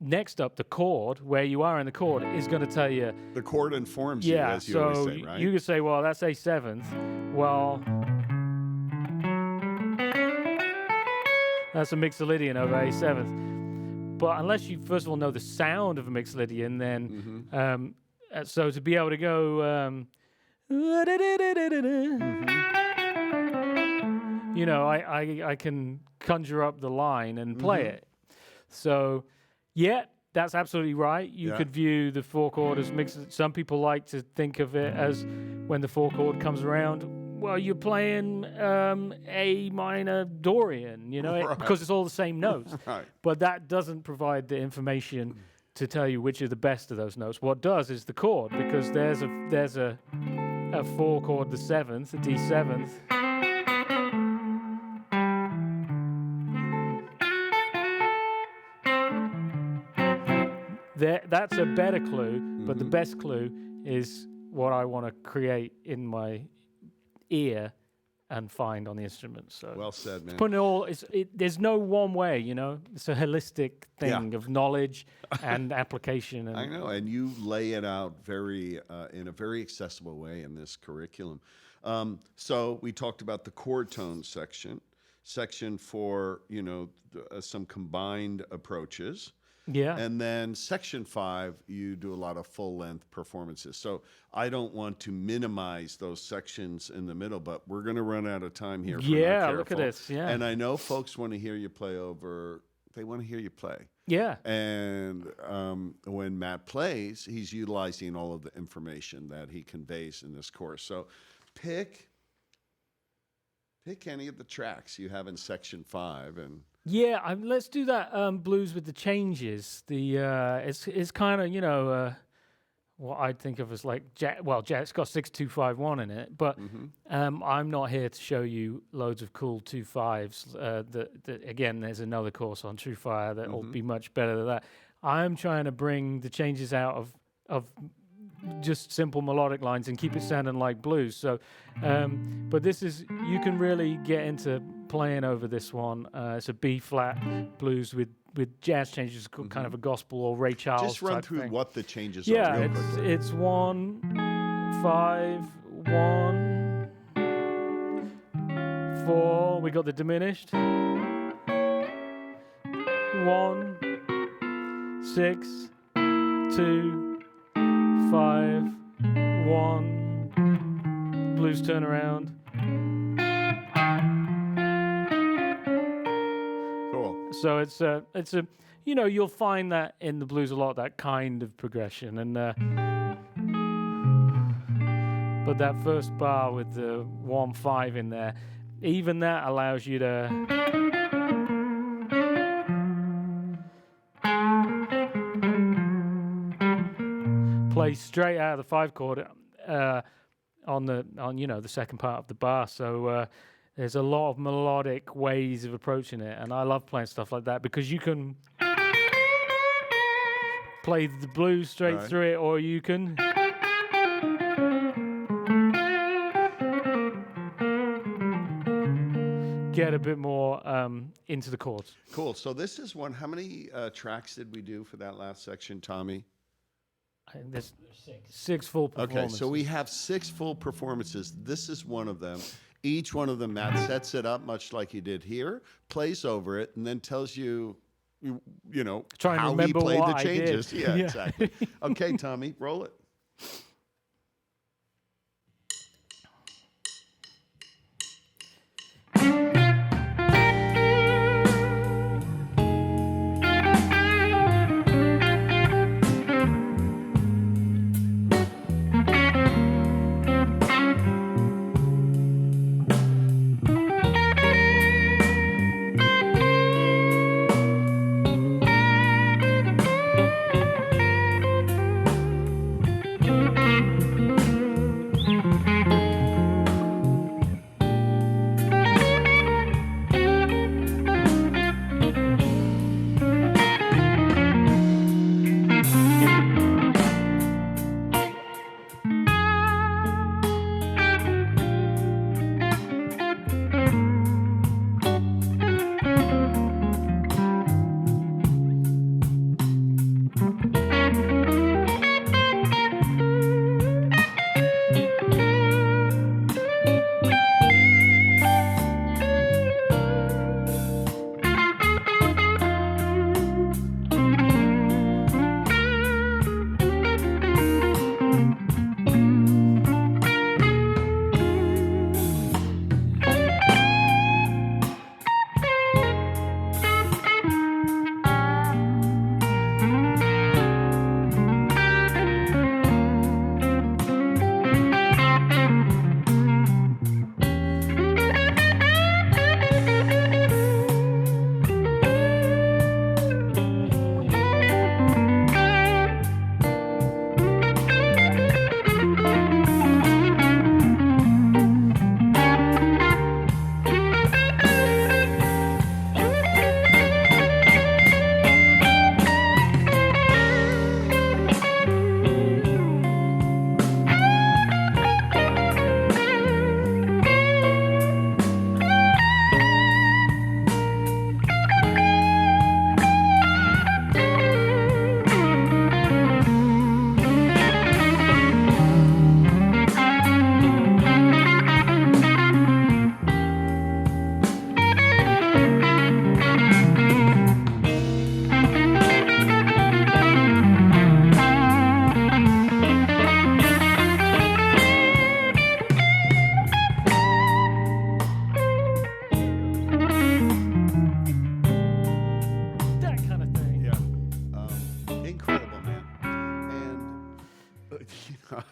next up, the chord, where you are in the chord, is going to tell you. The chord informs you, as you always say, right? You could say, well, that's A7th. Well, that's a mixolydian of A7th. But unless you, first of all, know the sound of a mixolydian, then, so to be able to go, you know, I can conjure up the line and play it. So, yeah, that's absolutely right. You could view the 4 chord as mixed. Some people like to think of it as when the 4 chord comes around, well, you're playing A minor Dorian, you know, because it's all the same notes. But that doesn't provide the information to tell you which are the best of those notes. What does is the chord, because there's a 4 chord, the 7th, the D7th. That's a better clue, but the best clue is what I want to create in my ear and find on the instrument. So well said, man. Putting it all, there's no one way, you know. It's a holistic thing of knowledge and application. And I know, and you lay it out very in a very accessible way in this curriculum. So we talked about the chord tone section for, you know, some combined approaches. Yeah. And then section 5, you do a lot of full-length performances. So I don't want to minimize those sections in the middle, but we're going to run out of time here. Yeah, look at this. Yeah. And I know folks want to hear you play they want to hear you play. Yeah. And when Matt plays, he's utilizing all of the information that he conveys in this course. So pick any of the tracks you have in section 5 and... Yeah, let's do that blues with the changes. The it's kind of, you know, what I'd think of as like it's got 6251 in it, but I'm not here to show you loads of cool 2.5s. That again, there's another course on TrueFire that will be much better than that. I'm trying to bring the changes out of just simple melodic lines and keep it sounding like blues. So, but this is, you can really get into playing over this one. It's a B flat blues with jazz changes, kind of a gospel or Ray Charles. Just run type through thing. what the changes Yeah, are. Real quickly. it's 1 5 1 4. We got the diminished. 1 6 2 5 1. Blues turnaround. Cool. So it's a you'll find that in the blues a lot, that kind of progression, and but that first bar with the 1-5 in there, even that allows you to play straight out of the 5 chord on the second part of the bar. So there's a lot of melodic ways of approaching it, and I love playing stuff like that because you can play the blues straight through it, or you can get a bit more into the chords. Cool. So this is one. How many tracks did we do for that last section, Tommy? I think there's 6 full performances. Okay, so we have 6 full performances. This is one of them. Each one of them, Matt sets it up much like he did here, plays over it, and then tells you, Try and how he remember played what the I changes. did. Yeah, Yeah. exactly. Okay, Tommy, roll it.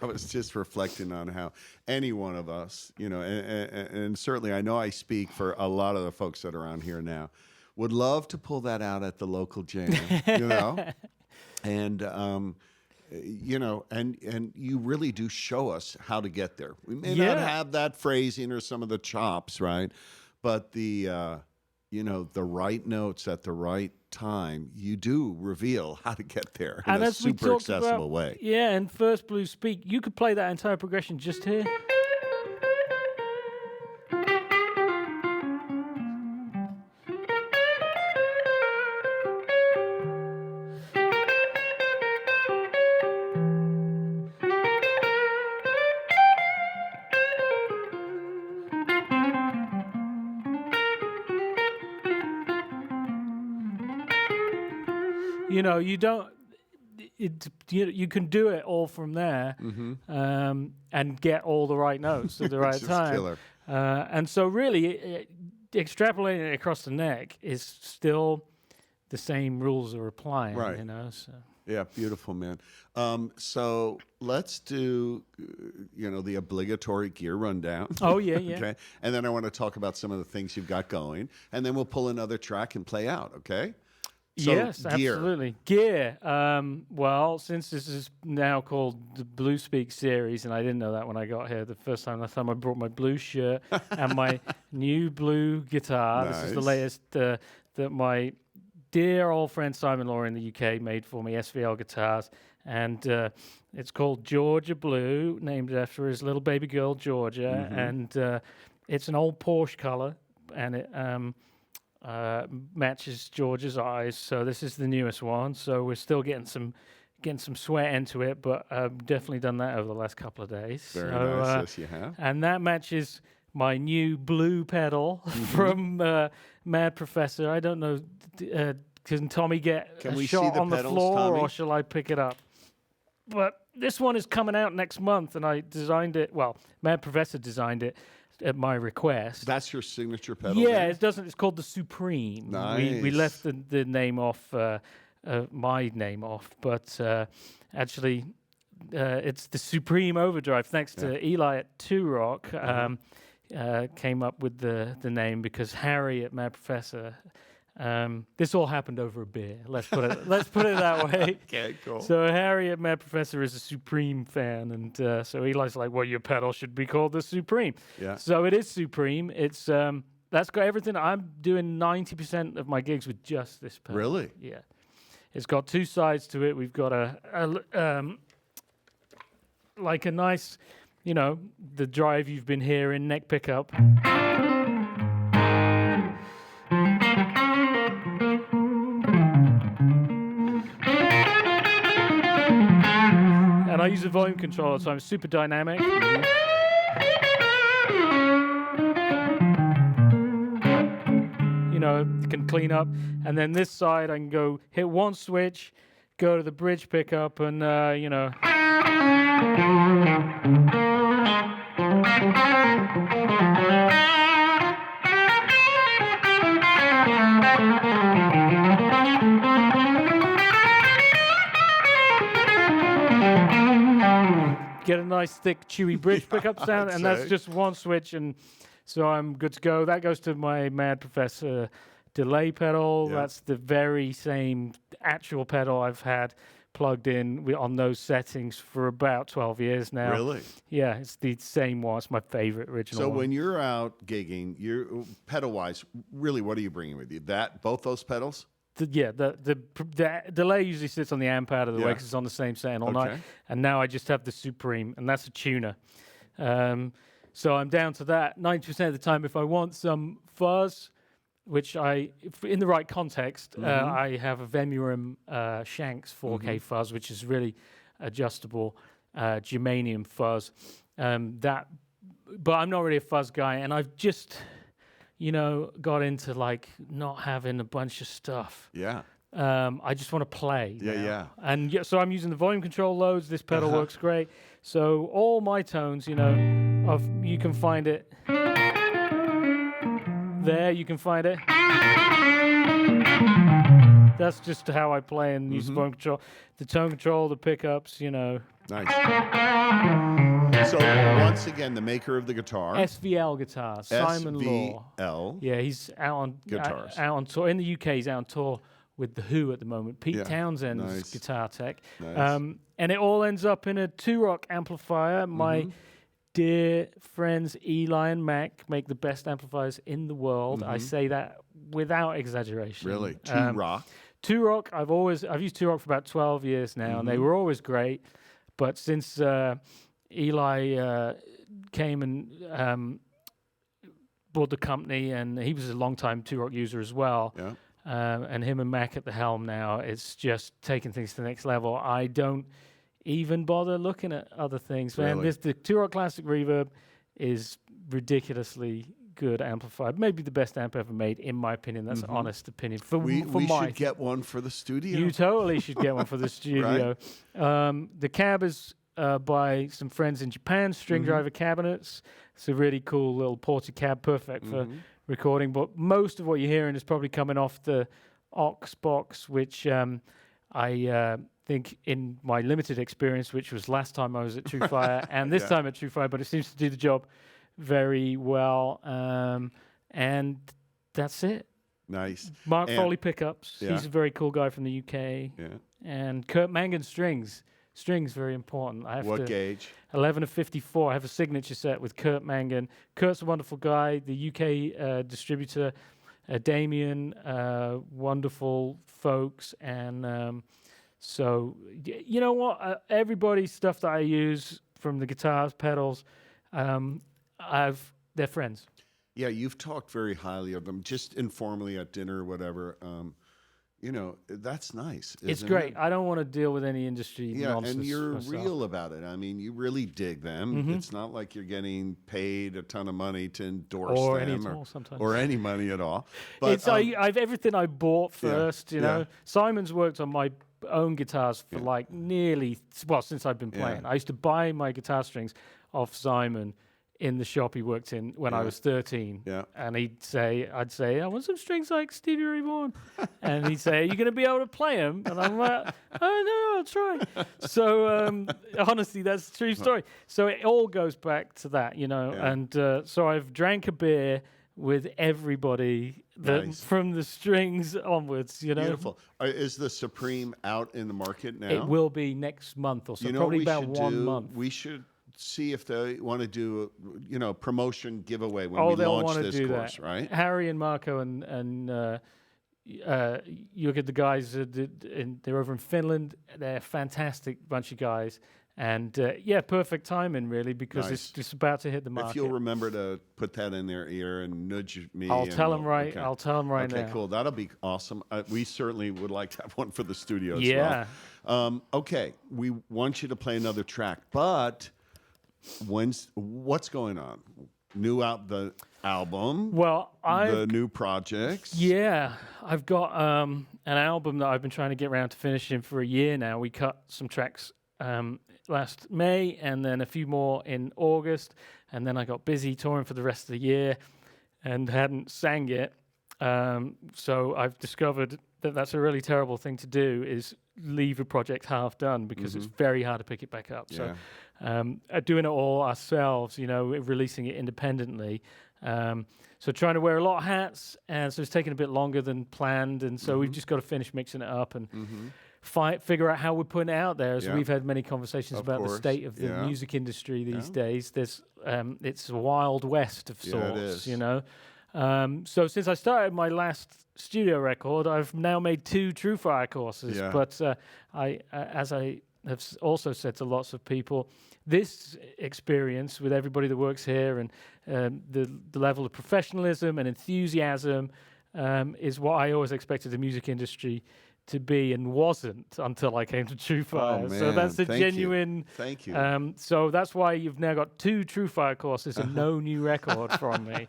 I was just reflecting on how any one of us, and certainly I know I speak for a lot of the folks that are on here now, would love to pull that out at the local jam, And you know, and you really do show us how to get there. We may Yeah. not have that phrasing or some of the chops, right? But the you know, the right notes at the right time, you do reveal how to get there in And a as we super talked accessible about, way. yeah, in First Blues Speak, you could play that entire progression just here. You know, you don't. You can do it all from there, and get all the right notes at the right Which is time. killer. And so, really, extrapolating it across the neck is still the same rules are applying. Right. You know. So. Yeah, beautiful, man. So let's do, you know, the obligatory gear rundown. Oh yeah, yeah. Okay, and then I want to talk about some of the things you've got going, and then we'll pull another track and play out. Okay. So, Yes, gear. absolutely. Gear. Well, since this is now called the Blue Speak series, and I didn't know that when I got here the first time. Last time I brought my blue shirt and my new blue guitar. This is the Nice. latest that my dear old friend Simon Law in the UK made for me, SVL guitars, and it's called Georgia Blue, named after his little baby girl Georgia, and it's an old Porsche color, and it matches George's eyes. So this is the newest one. So we're still getting some sweat into it, but I've definitely done that over the last couple of days. Very so, nice. Yes, you have. And that matches my new blue pedal from Mad Professor. I don't know, can Tommy get Can a we shot see the on the pedals, floor, Tommy? or shall I pick it up? But this one is coming out next month, and I designed it. Well, Mad Professor designed it at my request. That's your signature pedal. Yeah, there? it doesn't. It's called the Supreme. We Nice. left the name off, my name off, but actually, it's the Supreme Overdrive. Thanks to Eli at Two Rock, came up with the name because Harry at Mad Professor. This all happened over a beer. Let's put it that way. Okay, cool. So Harry at Mad Professor is a Supreme fan, and so Eli's like, "Well, your pedal should be called the Supreme." Yeah. So it is Supreme. It's that's got everything. I'm doing 90% of my gigs with just this pedal. Really? Yeah. It's got two sides to it. We've got like a nice, you know, the drive you've been hearing, neck pickup. And I use a volume controller, so I'm super dynamic. You know, can clean up. And then this side, I can go hit one switch, go to the bridge pickup, and, you know. Get a nice thick chewy bridge pickup sound, I'd and that's say. just one switch, and so I'm good to go. That goes to my Mad Professor delay pedal. Yeah. That's the very same actual pedal I've had plugged in on those settings for about 12 years now. Really? Yeah, it's the same one. It's my favorite original So one. when you're out gigging, you're pedal-wise, really, what are you bringing with you? Both those pedals? The delay usually sits on the amp out of the way Yeah. because it's on the same setting all night. Okay. And now I just have the Supreme, and that's a tuner. So I'm down to that 90% of the time. If I want some fuzz, which in the right context, I have a Vemurim Shanks 4K fuzz, which is really adjustable germanium fuzz. But I'm not really a fuzz guy, and I've just, you know, got into like not having a bunch of stuff. Yeah. I just want to play. Yeah, now. yeah. And so I'm using the volume control loads. This pedal works great. So all my tones, you know, you can find it there. You can find it. That's just how I play and use the volume control. The tone control, the pickups, you know. Nice. So once again, the maker of the guitar. SVL guitars, Simon Law. SVL. Yeah, he's out on Guitars. out on tour in the UK. He's out on tour with The Who at the moment. Pete Yeah. Townsend's Nice. guitar tech. Nice. And it all ends up in a 2-rock amplifier. My dear friends Eli and Mac make the best amplifiers in the world. I say that without exaggeration. Really? 2-rock? 2-rock, I've used 2-rock for about 12 years now, and they were always great. But since Eli came and bought the company, and he was a long-time 2-rock user as well, Yeah. and him and Mac at the helm now, it's just taking things to the next level. I don't even bother looking at other things. Man, Really? the 2-rock Classic Reverb is ridiculously good amplifier. Maybe the best amp ever made, in my opinion. That's an honest opinion. We my should get one for the studio. You totally should get one for the studio. The cab is by some friends in Japan, string driver cabinets. It's a really cool little ported cab, perfect for recording. But most of what you're hearing is probably coming off the aux box, which I think in my limited experience, which was last time I was at TrueFire and this time at TrueFire, but it seems to do the job very well. And that's it. Nice. Mark Foley pickups. Yeah. He's a very cool guy from the UK. Yeah. And Kurt Mangan strings. Strings very important. I have What gauge? 11 of 54. I have a signature set with Kurt Mangan. Kurt's a wonderful guy. The UK distributor, Damien, wonderful folks. And so, you know what? Everybody's stuff that I use, from the guitars, pedals, they're friends. Yeah, you've talked very highly of them, just informally at dinner or whatever. You know, that's nice. It's isn't great. it? I don't want to deal with any industry nonsense. And you're myself. real about it. I mean, you really dig them. It's not like you're getting paid a ton of money to endorse Or them, any at all sometimes. or any money at all. But It's I've everything I bought first. You know, Simon's worked on my own guitars for like since I've been playing. I used to buy my guitar strings off Simon in the shop he worked in when I was 13. Yeah. And I'd say, I want some strings like Stevie Ray Vaughan. And he'd say, are you going to be able to play them? And I'm like, oh, no, I'll try. So, honestly, that's a true story. So it all goes back to that, you know. Yeah. And so I've drank a beer with everybody from the strings onwards, you know. Beautiful. Is the Supreme out in the market now? It will be next month or so, You know probably what we about should 1 do? month. We should see if they want to do promotion giveaway when Oh, we they'll launch want to this do course, that. right? Harry and Marco and you look at the guys, they're over in Finland. They're a fantastic bunch of guys. And perfect timing, really, because Nice. it's just about to hit the market. If you'll remember to put that in their ear and nudge me. I'll tell them right. Okay. I'll tell them right now. Okay, cool. That'll be awesome. We certainly would like to have one for the studio as Yeah. well. Okay, we want you to play another track, but what's going on? The album? Well, the new projects? Yeah, I've got an album that I've been trying to get around to finishing for a year now. We cut some tracks last May, and then a few more in August, and then I got busy touring for the rest of the year and hadn't sang yet. So I've discovered that that's a really terrible thing to do, is leave a project half done, because it's very hard to pick it back up. Yeah. So doing it all ourselves, you know, releasing it independently. So trying to wear a lot of hats, and so it's taking a bit longer than planned, and so we've just got to finish mixing it up and figure out how we're putting it out there, as we've had many conversations Of about course. the state of the music industry these days. There's it's a wild west of sorts, it is. you know. So since I started my last studio record, I've now made 2 TrueFire courses. Yeah. But as I have also said to lots of people, this experience with everybody that works here and the level of professionalism and enthusiasm is what I always expected the music industry to be, and wasn't until I came to TrueFire. Oh, man. So that's a Thank you. genuine. Thank you. So that's why you've now got 2 TrueFire courses and no new record from me.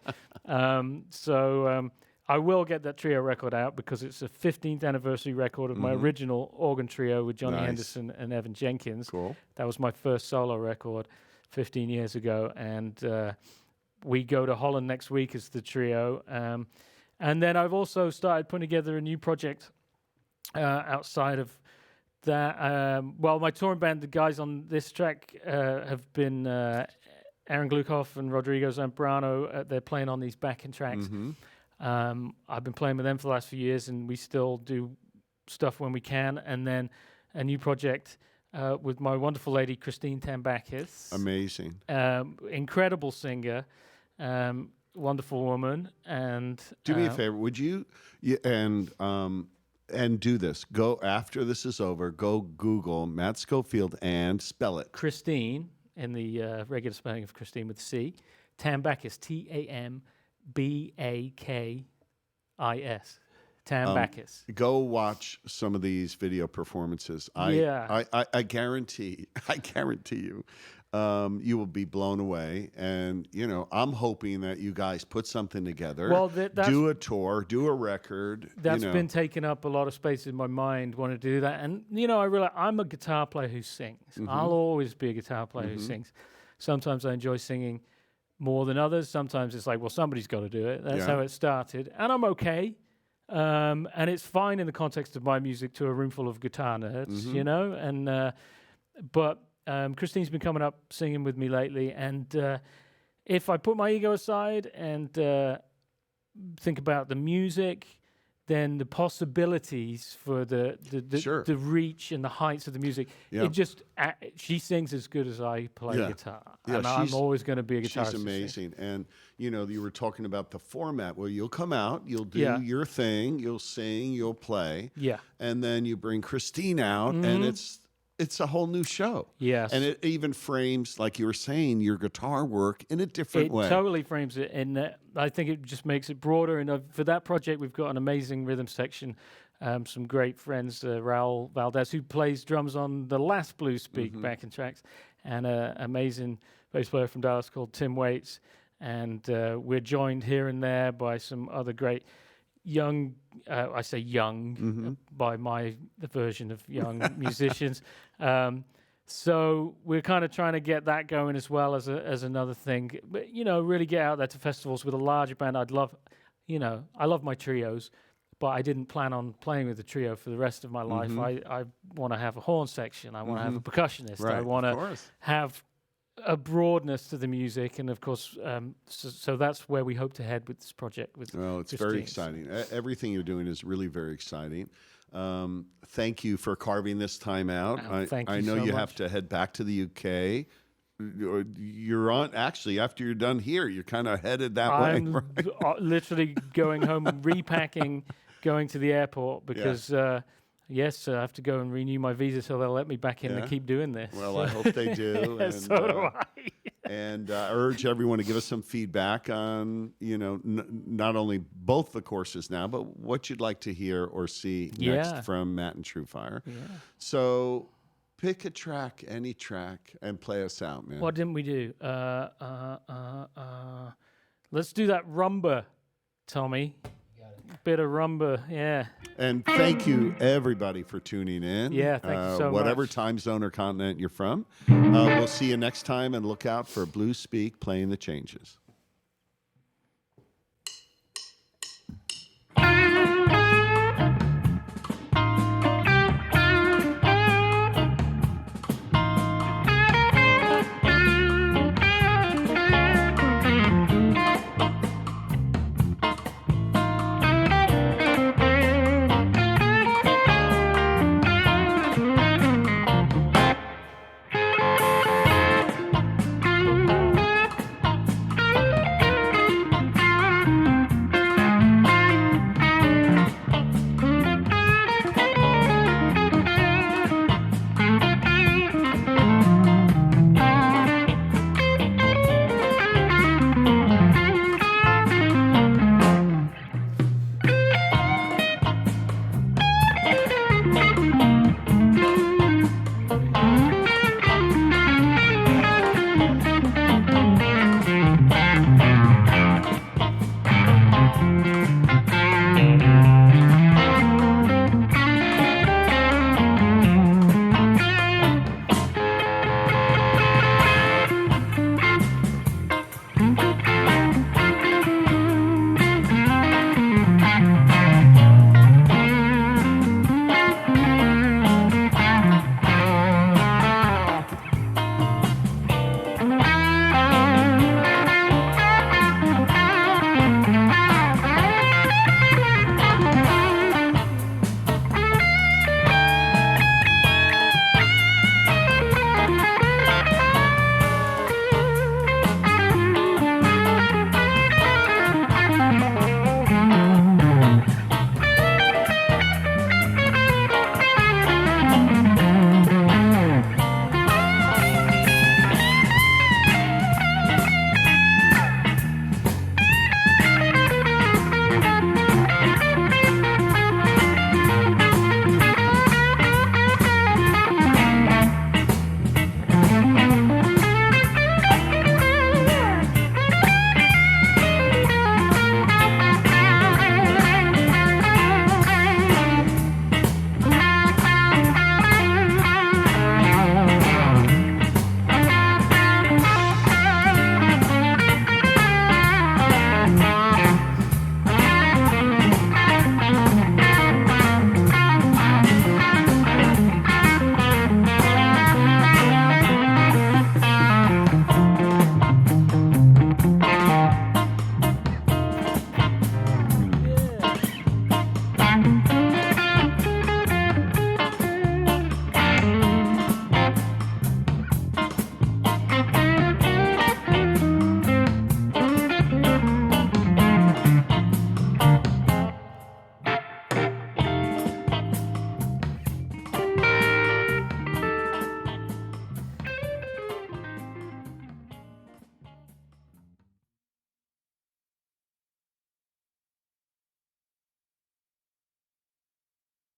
I will get that trio record out, because it's a 15th anniversary record of my original organ trio with Johnny Nice. Henderson and Evan Jenkins. Cool. That was my first solo record 15 years ago, and we go to Holland next week as the trio. And then I've also started putting together a new project outside of that. My touring band, the guys on this track have been Aaron Glukoff and Rodrigo Zambrano. They're playing on these backing tracks. I've been playing with them for the last few years, and we still do stuff when we can, and then a new project with my wonderful lady Christine Tambakis. Amazing. Incredible singer, wonderful woman, and Do me a favor, would you? And do this. Go after this is over. Go Google Matt Schofield and spell it. Christine in the regular spelling of Christine with C. Tambakis, Tambakis. Tambakis. Go watch some of these video performances. I guarantee you, you will be blown away. And I'm hoping that you guys put something together. Well, do a tour, do a record. That's been taking up a lot of space in my mind. Want to do that, and I realize I'm a guitar player who sings. I'll always be a guitar player who sings. Sometimes I enjoy singing more than others. Sometimes it's like, well, somebody's got to do it. That's how it started, and I'm okay. And it's fine in the context of my music to a room full of guitar nerds, but Christine's been coming up singing with me lately, and if I put my ego aside and think about the music, then the possibilities for the reach and the heights of the music, it just she sings as good as I play guitar, and I'm always going to be a guitarist. She's amazing, and you were talking about the format where you'll come out, you'll do your thing, you'll sing, you'll play, and then you bring Christine out, and it's a whole new show. Yes. And it even frames, like you were saying, your guitar work in a different way. It totally frames it, and I think it just makes it broader. And for that project, we've got an amazing rhythm section, some great friends, Raul Valdez, who plays drums on the last Blues Speak backing tracks, and an amazing bass player from Dallas called Tim Waits. And we're joined here and there by some other great young, I say young, by my version of young musicians. So we're kind of trying to get that going as well as another thing. But, really get out there to festivals with a larger band. I'd love, I love my trios, but I didn't plan on playing with a trio for the rest of my life. I want to have a horn section. I want to have a percussionist. Right, I want to have a broadness to the music, and of course, so that's where we hope to head with this project. Well, it's very exciting. Everything you're doing is really very exciting. Thank you for carving this time out. I know you have to head back to the UK. You're on, actually, after you're done here, you're kind of headed that way. I'm literally going home, repacking, going to the airport because yes, I have to go and renew my visa so they'll let me back in to keep doing this. Well, I hope they do. And, so do I. And I urge everyone to give us some feedback on, not only both the courses now, but what you'd like to hear or see next from Matt and TrueFire. Yeah. So pick a track, any track, and play us out, man. What didn't we do? Let's do that rumba, Tommy. Bit of rumba, yeah. And thank you, everybody, for tuning in. Yeah, thank you so much. Whatever time zone or continent you're from. We'll see you next time, and look out for Blues Speak Playing the Changes.